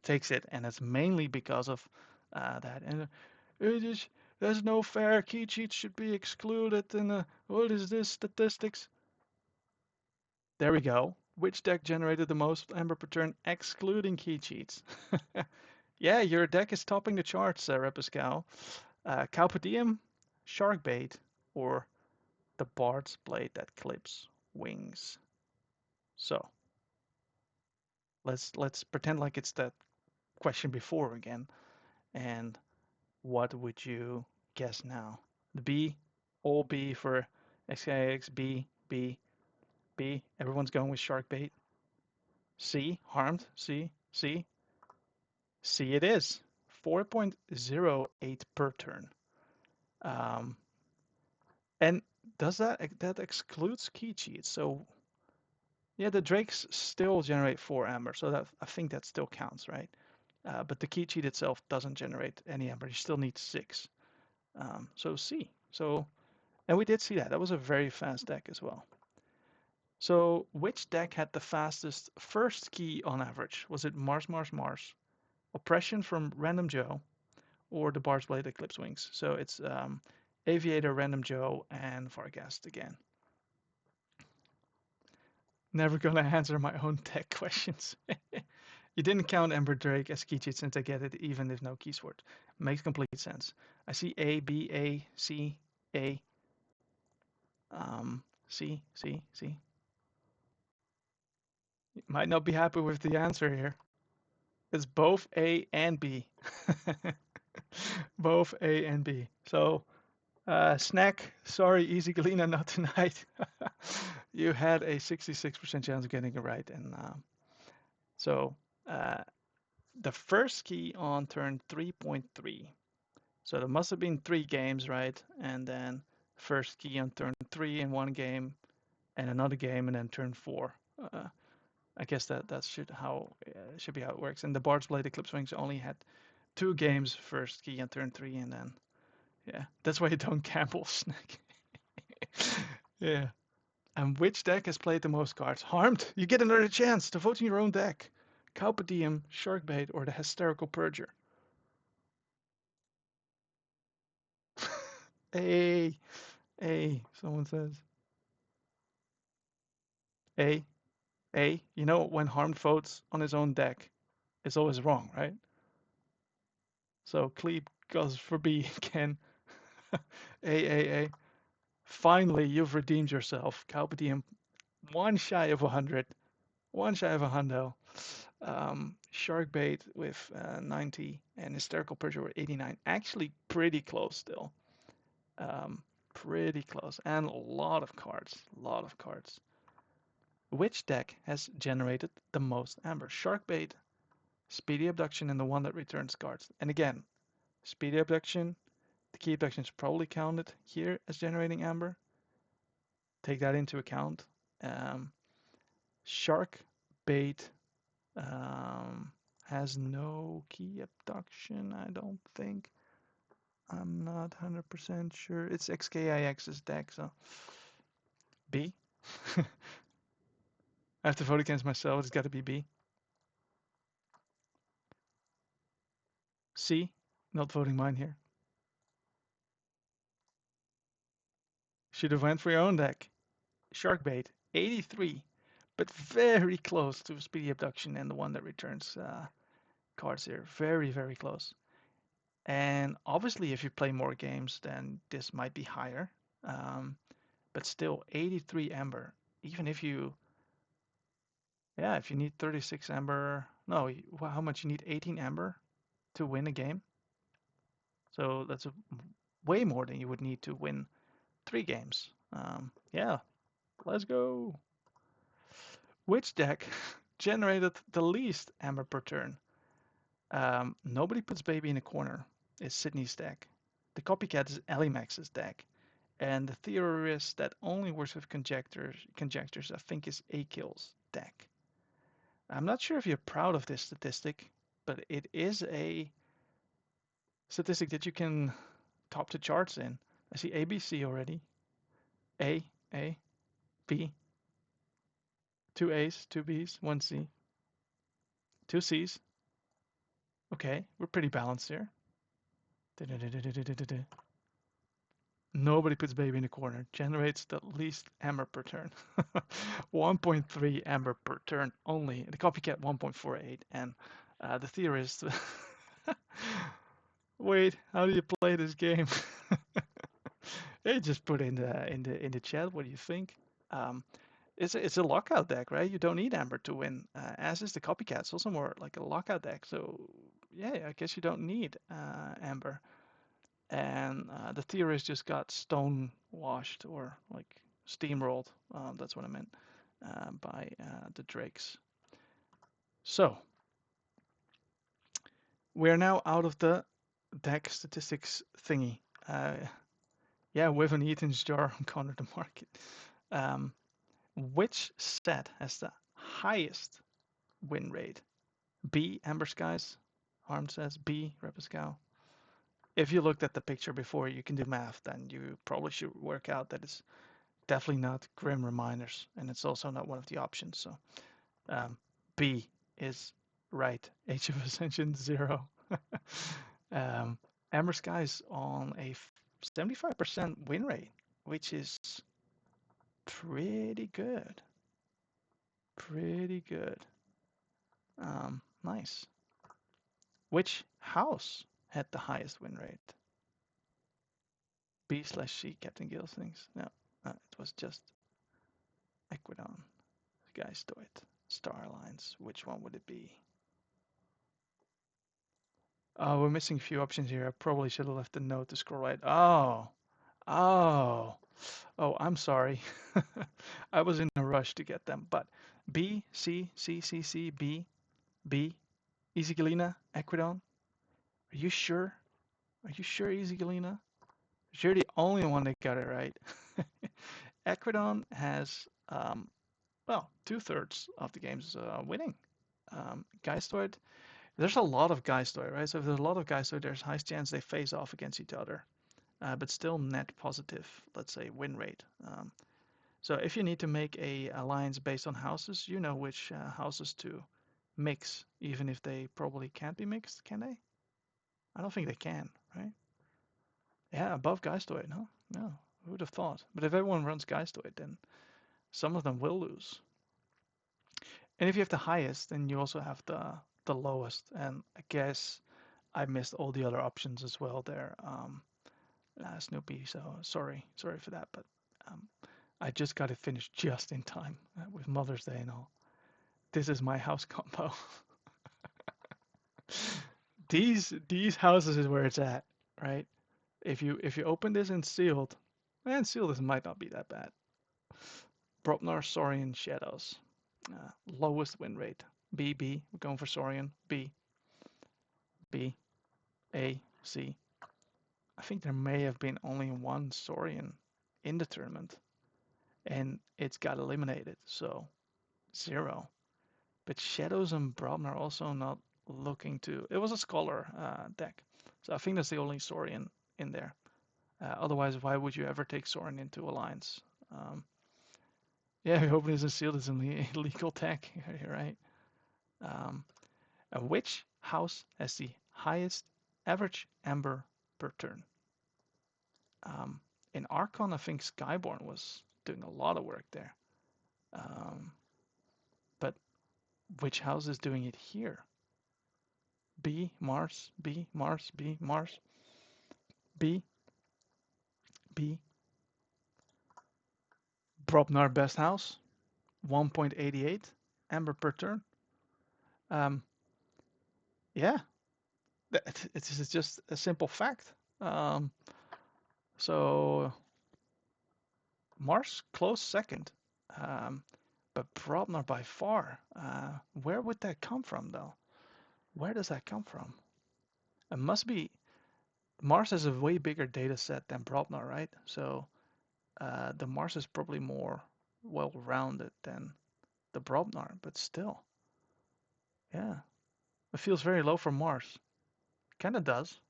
takes it, and it's mainly because of that. And it is, there's no fair. Key cheats should be excluded. And what is this statistics? There we go. Which deck generated the most amber per turn, excluding key cheats? Yeah, your deck is topping the charts, Repescal. Carpe Diem, Sharkbait, or the Bard's Blade that clips wings. So let's pretend like it's that question before again. And what would you guess now? The B, all B for XKX, B, B, B. Everyone's going with Sharkbait. C, harmed. C, C, C. It is 4.08 per turn. Um, and does that excludes key cheats? So yeah, the Drakes still generate 4 amber, so that I think that still counts, right? But the key cheat itself doesn't generate any amber. You still need 6. So C. So and we did see that. That was a very fast deck as well. So which deck had the fastest first key on average? Was it Mars, Mars, Mars, Oppression from Random Joe, or the Bard's Blade Eclipse Wings? So it's Aviator, Random Joe, and Farghast again. Never gonna answer my own deck questions. You didn't count Ember Drake as key cheat since I get it even if no keysword. Makes complete sense. I see A, B, A, C, A, C, C, C. You might not be happy with the answer here. It's both A and B. Both A and B. So, Snack, sorry, Easy Galena, not tonight. You had a 66% chance of getting it right. And so, uh, the first key on turn 3.3. So there must have been 3 games, right? And then first key on turn 3 in one game, and another game, and then turn 4. I guess that should be how it works. And the Bard's Blade Eclipse Wings only had 2 games first key on turn 3, and then yeah, that's why you don't gamble, Snack. Yeah. And which deck has played the most cards? Harmed. You get another chance to vote in your own deck. Carpe Diem, Sharkbait, or the Hysterical Purger. A, A, someone says. A, A. You know, when Harm votes on his own deck, it's always wrong, right? So Cleeb goes for B again. A. Finally, you've redeemed yourself. Calpedium, one shy of 100. One shy of a hundo. Sharkbait with 90 and Hysterical Persia with 89. Actually, pretty close still. Um, pretty close. And a lot of cards. A lot of cards. Which deck has generated the most amber? Sharkbait, Speedy Abduction, and the one that returns cards. And again, Speedy Abduction, the key abduction is probably counted here as generating amber. Take that into account. Um, Sharkbait has no key abduction, I don't think. I'm not 100% sure. It's XKIX's deck, so B. I have to vote against myself. It's got to be B. C. Not voting mine here. Should have went for your own deck. Sharkbait, 83, but very close to Speedy Abduction and the one that returns cards here. Very, very close. And obviously, if you play more games, then this might be higher. Um, but still, 83 Amber. Even if you, yeah, if you need 36 Amber, no, how much you need? 18 Amber to win a game. So that's way more than you would need to win 3 games. Yeah, let's go. Which deck generated the least Amber per turn? Nobody puts baby in a corner. It's Sydney's deck. The copycat is Elimax's deck. And the theorist that only works with conjectures, I think, is Akil's deck. I'm not sure if you're proud of this statistic, but it is a statistic that you can top the charts in. I see ABC already. A, A, B, 2 A's, 2 B's, 1 C, 2 C's. Okay, we're pretty balanced here. Nobody puts baby in the corner. Generates the least amber per turn. 1.3 amber per turn only. The copycat 1.48, and the theorist. Wait, how do you play this game? Hey, just put in the chat. What do you think? Um, it's a lockout deck, right? You don't need amber to win. As is the copycat. It's also more like a lockout deck. So yeah, I guess you don't need amber. And the theorist just got stone washed or like steamrolled. That's what I meant by the Drakes. So we're now out of the deck statistics thingy. Uh, yeah, with an Eaton's jar on Connor the Market. Um, which set has the highest win rate? B, Amber Skies. Harm says B, Repiscow. If you looked at the picture before, you can do math, then you probably should work out that it's definitely not Grim Reminders, and it's also not one of the options. So B is right. Age of Ascension 0. um, Amber Skies on a 75% win rate, which is pretty good. Pretty good. Nice. Which house had the highest win rate? B/C, Captain Gilsings. No, it was just Equidon. Guys, do it. Star Alliance. Which one would it be? Oh, we're missing a few options here. I probably should have left a note to scroll right. Oh, I'm sorry. I was in a rush to get them. But B, C, C, C, C, B, B, Easy Galena, Equidon. Are you sure? Are you sure, Easy Galena? You're the only one that got it right. Equidon has, well, 2/3 of the games winning. Geistoid, there's a lot of Geistoid, right? So if there's a lot of Geistoid, there's high chance they face off against each other. But still net positive, let's say, win rate. So if you need to make a alliance based on houses, you know which houses to mix, even if they probably can't be mixed, can they? I don't think they can, right? Yeah, above Geistoid, huh? No, who would have thought? But if everyone runs Geistoid, then some of them will lose. And if you have the highest, then you also have the lowest. And I guess I missed all the other options as well there, Snoopy. So sorry for that. But um, I just got it finished just in time with Mother's Day and all. This is my house combo. These houses is where it's at, right? If you open this in sealed, and sealed this might not be that bad. Bropnar, Saurian, Shadows. Lowest win rate. B, B. We're going for Saurian. B, B, A, C. I think there may have been only one Saurian in the tournament, and it's got eliminated, so 0. But Shadows and Bropnar also not looking to. It was a Scholar deck, so I think that's the only Saurian in there. Otherwise, why would you ever take Sorin into Alliance? Um, yeah, we hope it isn't sealed as an illegal tech, right? Um, which house has the highest average amber per turn? Um, in Archon, I think Skyborn was doing a lot of work there. Um, but which house is doing it here? B, Mars, B, Mars, B, Mars, B, B. Bropnar best house, 1.88 amber per turn. Um, yeah, it's just a simple fact. Um, so Mars close second, but Brobner by far. Where would that come from, though? Where does that come from? It must be Mars has a way bigger data set than Brobner, right? So the Mars is probably more well-rounded than the Brobnar, but still, yeah, it feels very low for Mars. Kind of does.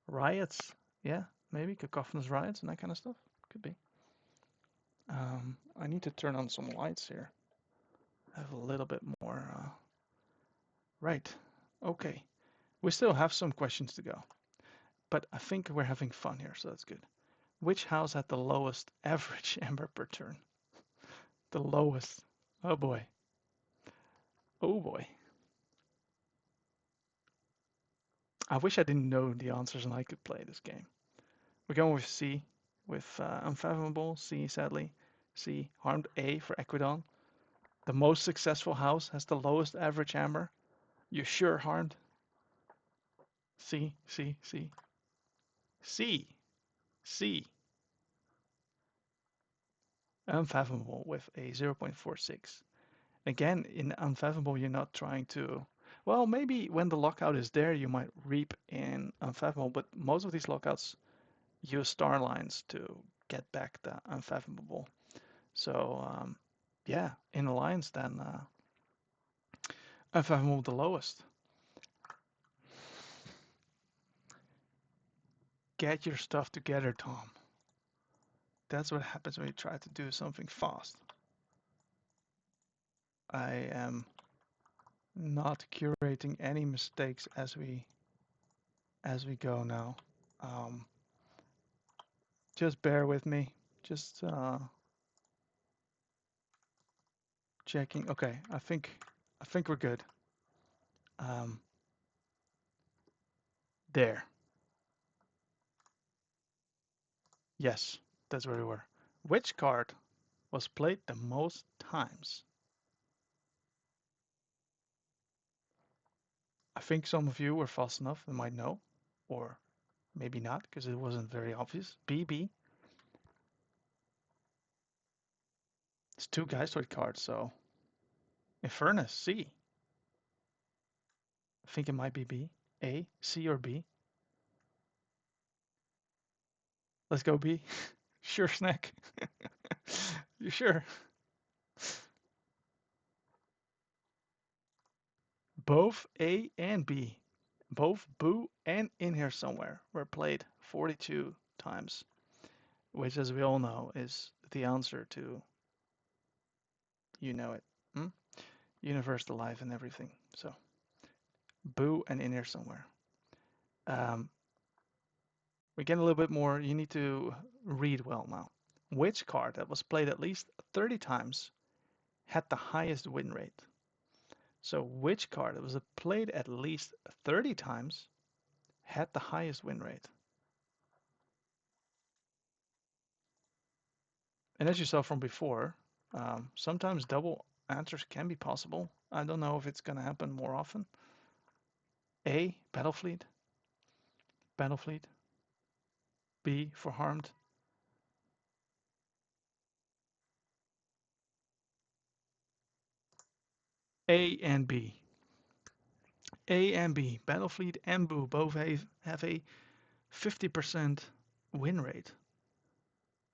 Riots, yeah, maybe cacophonous riots and that kind of stuff. Could be. I need to turn on some lights here. Have a little bit more. Right. Okay. We still have some questions to go, but I think we're having fun here, so that's good. Which house had the lowest average amber per turn? The lowest. Oh boy. Oh boy. I wish I didn't know the answers and I could play this game. We're going with C, with Unfathomable, C sadly. C, Harmed A for Equidon. The most successful house has the lowest average amber. You sure, Harmed? C, C, C. C, C. Unfathomable with a 0.46. Again, in Unfathomable, you're not trying to. Well, maybe when the lockout is there, you might reap in Unfathomable, but most of these lockouts use star lines to get back the Unfathomable. So, yeah, in Alliance, then Unfathomable the lowest. Get your stuff together, Tom. That's what happens when you try to do something fast. I am not curating any mistakes as we go now. Um, just bear with me. Just checking. Okay, I think we're good. Um, there. Yes, that's where we were. Which card was played the most times? I think some of you were fast enough and might know, or maybe not because it wasn't very obvious. BB. It's two Geistoid cards, so Infernus C. I think it might be B. A, C, or B. Let's go B. Sure, Snack. You sure? Both A and B, both Boo and In Here Somewhere were played 42 times, which, as we all know, is the answer to you know it. Hmm? Universe, the life, and everything. So, Boo and In Here Somewhere. Um, We get a little bit more. You need to read well now. Which card that was played at least 30 times had the highest win rate? So which card that was played at least 30 times had the highest win rate? And as you saw from before, sometimes double answers can be possible. I don't know if it's going to happen more often. A, Battlefleet. Battlefleet. B, for Harmed. A and B. A and B. Battlefleet and Boo both have a 50% win rate.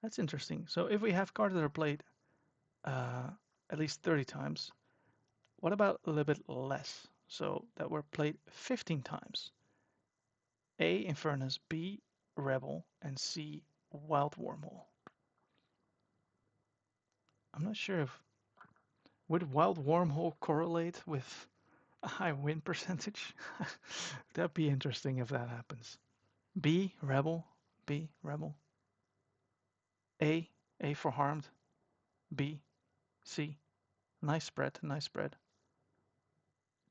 That's interesting. So if we have cards that are played uh, at least 30 times, what about a little bit less? So that were played 15 times. A, Infernus, B, Rebel, and C, Wild Wormhole. I'm not sure if would Wild Wormhole correlate with a high win percentage? That'd be interesting if that happens. B, Rebel, B, Rebel. A, A for Harmed, B, C. Nice spread, nice spread.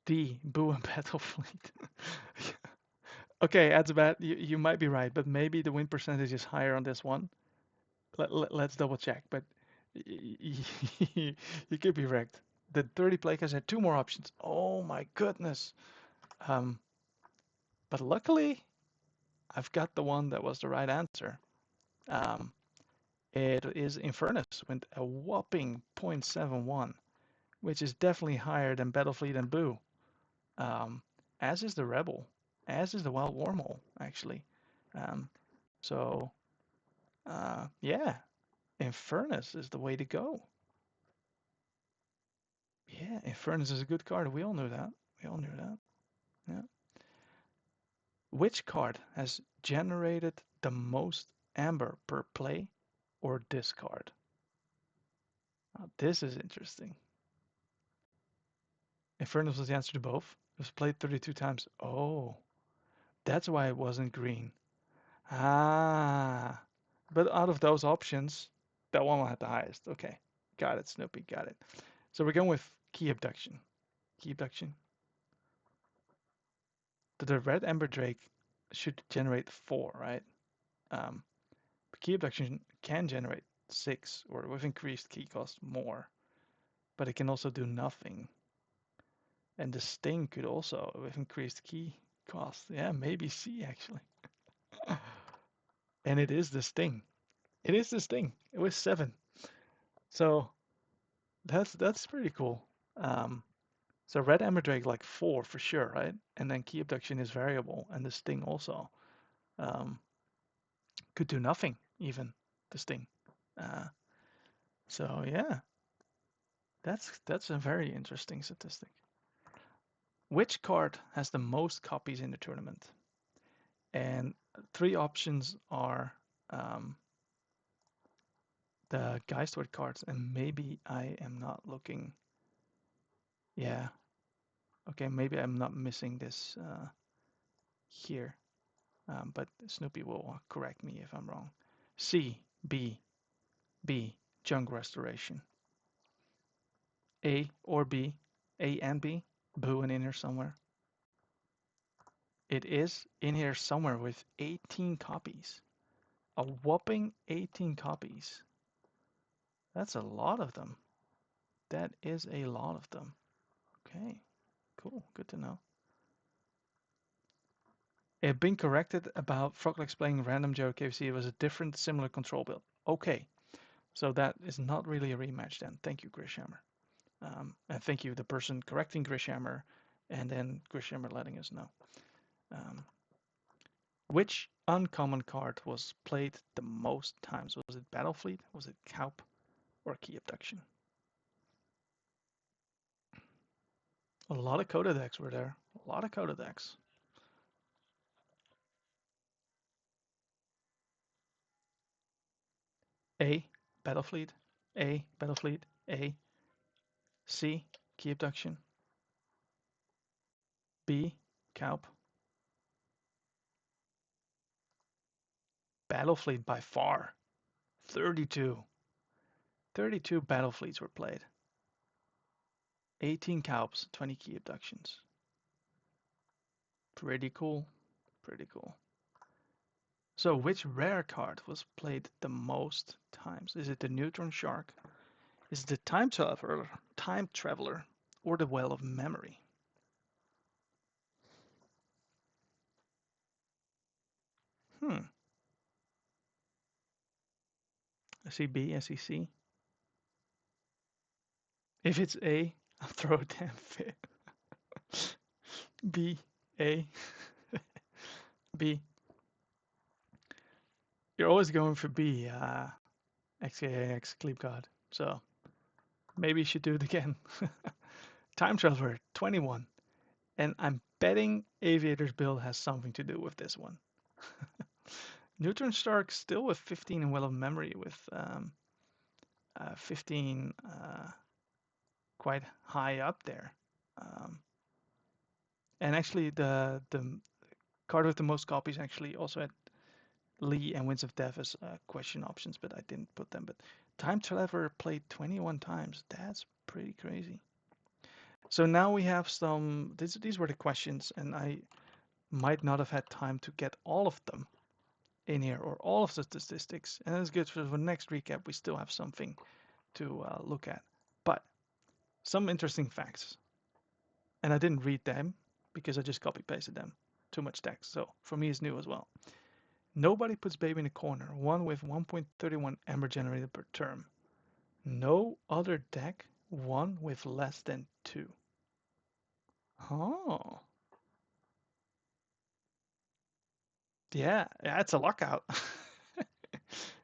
D, Boo and Battlefleet. Okay, that's bad. You might be right, but maybe the win percentage is higher on this one. Let's double check, but you could be wrecked. The 30 players had two more options. Oh my goodness. Um, but luckily, I've got the one that was the right answer. Um, it is Infernus with a whopping 0.71, which is definitely higher than Battlefleet and Boo. Um, as is the Rebel, as is the Wild Wormhole, actually. Um, so, yeah, Infernus is the way to go. Yeah, Infernus is a good card. We all knew that. We all knew that. Yeah. Which card has generated the most amber per play or discard? Now, this is interesting. Infernus was the answer to both. It was played 32 times. Oh, that's why it wasn't green. Ah, but out of those options, that one had the highest. Okay, got it, Snoopy, got it. So we're going with key abduction. Key abduction. The red ember drake should generate 4, right? Um, key abduction can generate 6, or with increased key cost more, but it can also do nothing. And the sting could also, with increased key cost, yeah, maybe C actually. And it is the sting. It is the sting. It was 7. So that's pretty cool. Um, so red ember drake like 4 for sure, right? And then key abduction is variable, and the sting also um, could do nothing even. The sting. Uh, so yeah, that's a very interesting statistic. Which card has the most copies in the tournament? And 3 options are um, the Geistward cards, and maybe I am not looking. Yeah, okay, maybe I'm not missing this here, but Snoopy will correct me if I'm wrong. C, B, B, Junk Restoration. A or B, A and B, Boo and in here somewhere. It is in here somewhere with 18 copies. A whopping 18 copies. That's a lot of them. That is a lot of them. Okay, cool. Good to know. It had been corrected about Froglex playing Random Joe KFC. It was a different, similar control build. Okay, so that is not really a rematch then. Thank you, Grishhammer. And thank you, the person correcting Grishhammer, and then Grishhammer letting us know. Um, which uncommon card was played the most times? Was it Battlefleet? Was it Cowp? Or Key Abduction? A lot of Coda decks were there. A lot of Coda decks. A, Battlefleet. A, Battlefleet. A, C, Key Abduction. B, Cowp. battle fleet by far. 32. 32 battle fleets were played. 18 Cowps, 20 key abductions. Pretty cool. Pretty cool. So which rare card was played the most times? Is it the Neutron Shark? Is it the Time Traveler, or the Well of Memory? Hmm. I see B, I see C. If it's A, I'll throw a damn fit. B, A, B. You're always going for B, XAX Sleep God. So maybe you should do it again. Time Traveler, 21. And I'm betting Aviator's build has something to do with this one. Neutron Shark still with 15 and Well of Memory with 15 quite high up there. Um, and actually, the card with the most copies actually also had Lee and Winds of Death as question options, but I didn't put them. But Time Traveler played 21 times. That's pretty crazy. So now we have some. These were the questions, and I might not have had time to get all of them in here or all of the statistics. And it's good for the next recap. We still have something to look at. But some interesting facts, and I didn't read them because I just copy pasted them. Too much text. So for me, it's new as well. Nobody puts Baby in a corner. One with 1.31 Ember generated per turn. No other deck. One with less than 2. Oh, yeah, it's a lockout.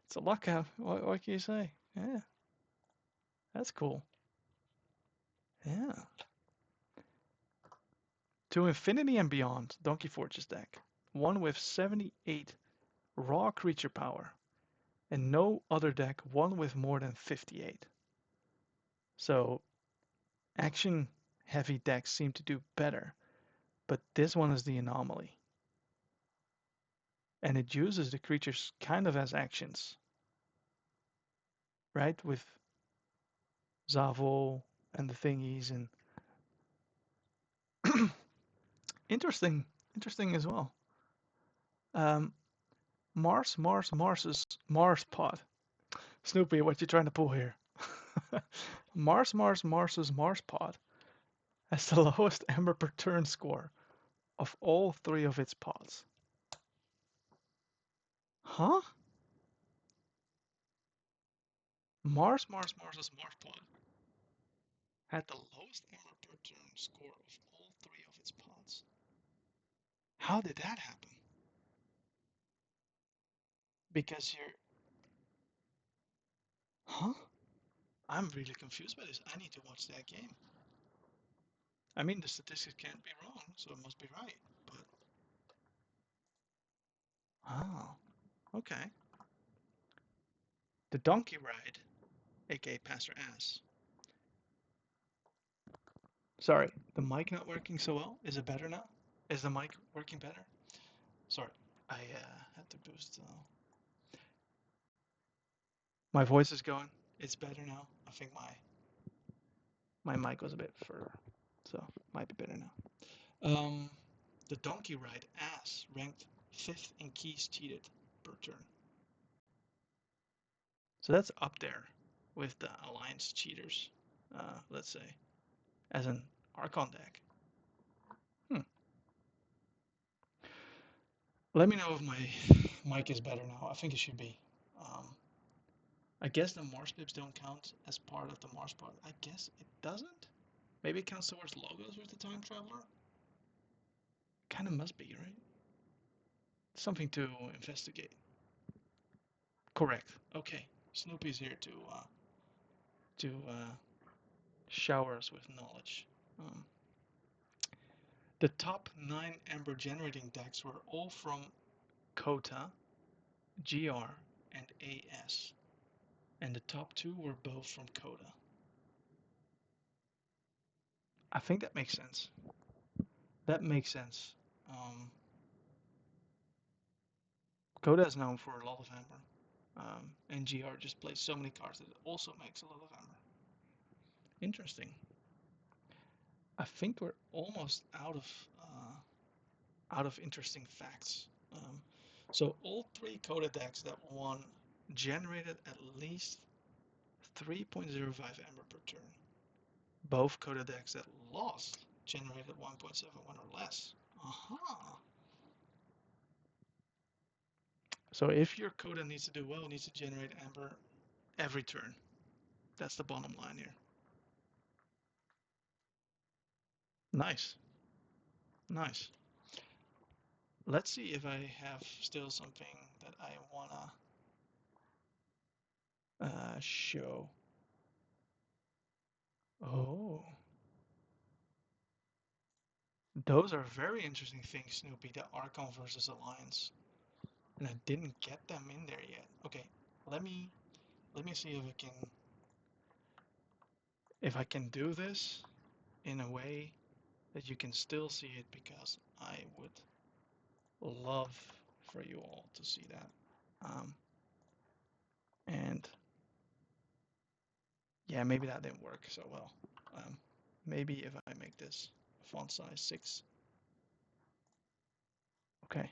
It's a lockout. What can you say? Yeah, that's cool. Yeah. To infinity and beyond, Donkey Forge's deck. One with 78 raw creature power. And no other deck one with more than 58. So action heavy decks seem to do better, but this one is the anomaly. And it uses the creatures kind of as actions, right? With Zavo and the thingies and interesting, interesting as well. Um, Mars's Mars Pod. Snoopy, what you trying to pull here? Mars's Mars Pod has the lowest Ember per turn score of all 3 of its pods. Huh? Mars's Mars Pod had the lowest Ember per turn score of all 3 of its pods. How did that happen? Because you're. Huh? I'm really confused by this. I need to watch that game. I mean, the statistics can't be wrong, so it must be right. But. Oh, okay. The Donkey Ride, aka Pastor Ass. Sorry, the mic not working so well. Is it better now? Is the mic working better? Sorry, I had to boost. My voice is going. It's better now. I think my mic was a bit further, so might be better now. The Donkey Ride Ass ranked 5th in keys cheated per turn. So that's up there with the Alliance cheaters, let's say, as an Archon deck. Hmm. Let me know if my mic is better now. I think it should be. Um, I guess the Mars pips don't count as part of the Mars part. I guess it doesn't? Maybe it counts towards logos with the Time Traveler? Kind of must be, right? Something to investigate. Correct. Okay. Snoopy's here to shower us with knowledge. Um, the top 9 Ember generating decks were all from Kota, GR, and AS. And the top 2 were both from Kota. I think that makes sense. That makes sense. Um, Coda is known for a lot of amber. And GR just plays so many cards that it also makes a lot of amber. Interesting. I think we're almost out of interesting facts. So all three Coda decks that won generated at least 3.05 amber per turn. Both Coda decks that lost generated 1.71 or less. Aha. So if your Coda needs to do well, it needs to generate amber every turn. That's the bottom line here. Nice. Nice. Let's see if I have still something that I wanna show. Oh, those are very interesting things, Snoopy. The Archon versus Alliance, and I didn't get them in there yet. Okay, let me see if I can do this in a way that you can still see it, because I would love for you all to see that. And yeah, maybe that didn't work so well. Maybe if I make this font size 6. Okay,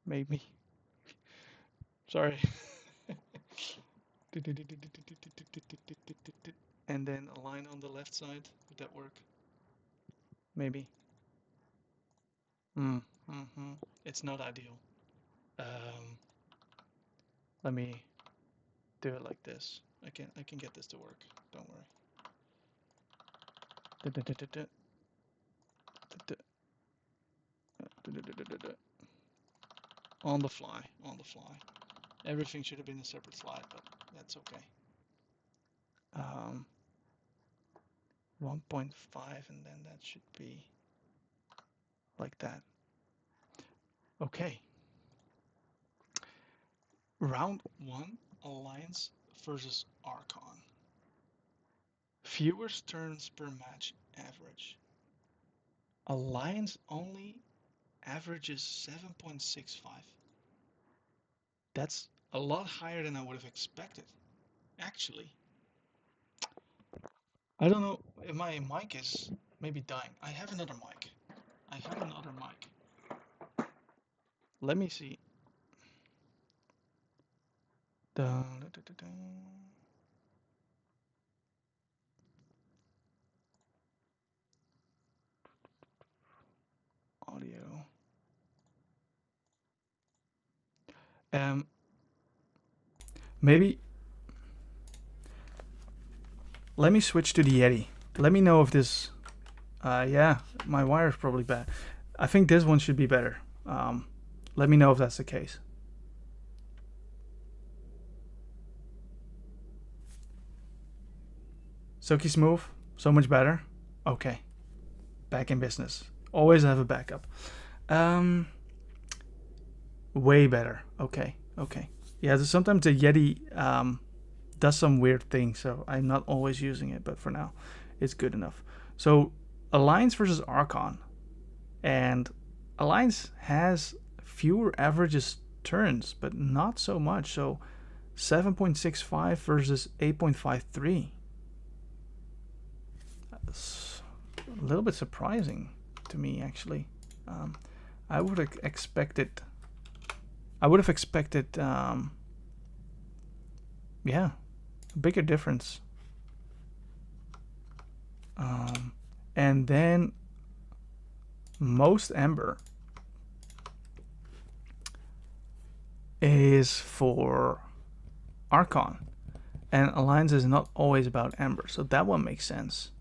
maybe. Sorry. And then a line on the left side. Would that work? Maybe. It's not ideal. Let me do it like this. I can get this to work. Don't worry. On the fly. On the fly. Everything should have been a separate slide, but that's okay. 1.5, and then that should be like that. Okay. Round 1, Alliance versus Archon. Fewest turns per match average. Alliance only averages 7.65. That's a lot higher than I would have expected, actually. I don't know if my mic is maybe dying. I have another mic. Let me see. Audio. Maybe let me switch to the Yeti. Let me know if this. Yeah, my wire is probably bad. I think this one should be better. Let me know if that's the case. Silky smooth, so much better. Okay, back in business. Always have a backup. Way better. Okay. Yeah, sometimes the Yeti does some weird things, so I'm not always using it, but for now, it's good enough. So, Alliance versus Archon, and Alliance has fewer averages turns, but not so much. So, 7.65 versus 8.53. That's a little bit surprising to me, actually. I would have expected. Yeah, a bigger difference. And then most amber is for Archon, and Alliance is not always about amber, so that one makes sense.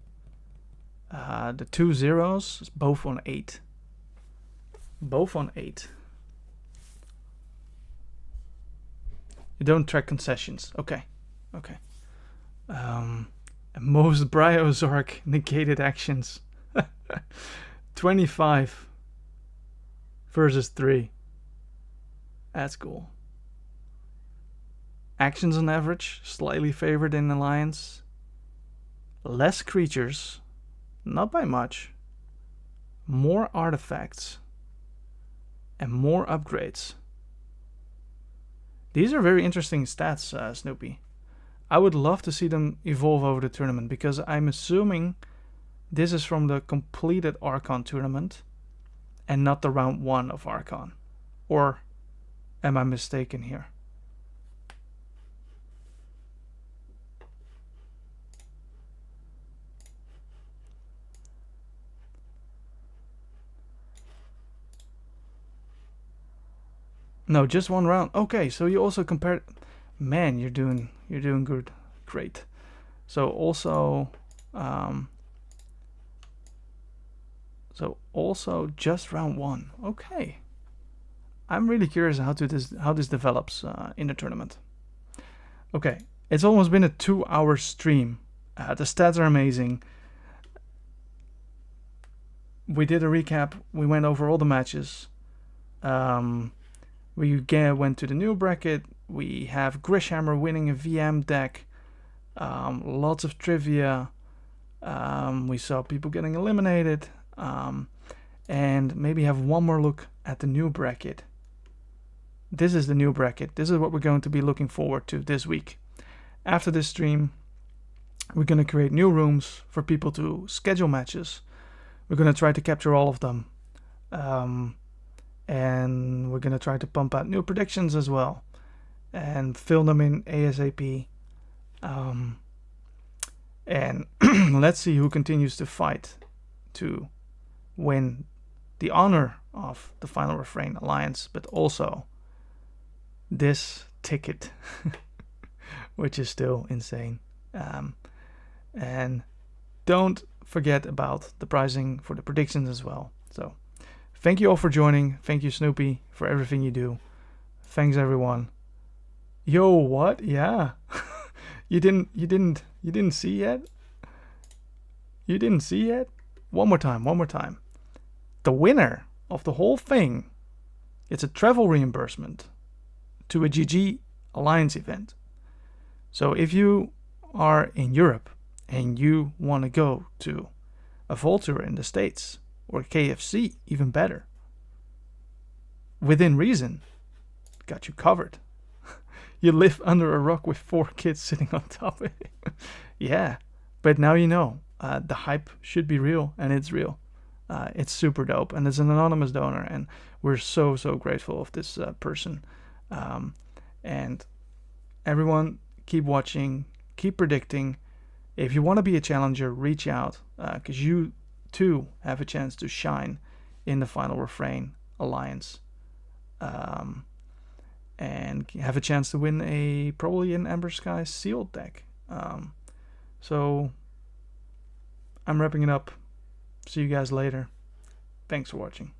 The 2 zeros, both on 8. Both on 8. You don't track concessions. Okay. Most Bryozork negated actions. 25 versus 3. That's cool. Actions on average, slightly favored in Alliance. Less creatures, not by much. More artifacts. And more upgrades. These are very interesting stats, Snoopy. I would love to see them evolve over the tournament because I'm assuming this is from the completed Archon tournament and not the round 1 of Archon. Or am I mistaken here? No, just one round. Okay, so you also compared. Man, you're doing good, great. So also, um, just round 1. Okay, I'm really curious how this develops in the tournament. Okay, it's almost been a 2-hour stream. The stats are amazing. We did a recap. We went over all the matches. Um, we again went to the new bracket. We have Grishhammer winning a VM deck. Lots of trivia. We saw people getting eliminated. And maybe have one more look at the new bracket. This is the new bracket. This is what we're going to be looking forward to this week. After this stream, we're going to create new rooms for people to schedule matches. We're going to try to capture all of them. And we're going to try to pump out new predictions as well and fill them in ASAP. And let's see who continues to fight to win the honor of the Final Refrain Alliance, but also this ticket, which is still insane. And don't forget about the pricing for the predictions as well. So thank you all for joining. Thank you, Snoopy, for everything you do. Thanks, everyone. Yo, what? Yeah. you didn't see yet? You didn't see yet? One more time. The winner of the whole thing, it's a travel reimbursement to a GG Alliance event. So if you are in Europe and you want to go to a Volter in the States or KFC, even better, within reason, got you covered. You live under a rock with 4 kids sitting on top of it. Yeah, but now you know. The hype should be real, and it's real. It's super dope, and it's an anonymous donor, and we're so grateful of this person. And everyone, keep watching, keep predicting. If you want to be a challenger, reach out, because you too have a chance to shine in the Final Refrain Alliance, and have a chance to win probably an Ember Sky sealed deck. So I'm wrapping it up. See you guys later. Thanks for watching.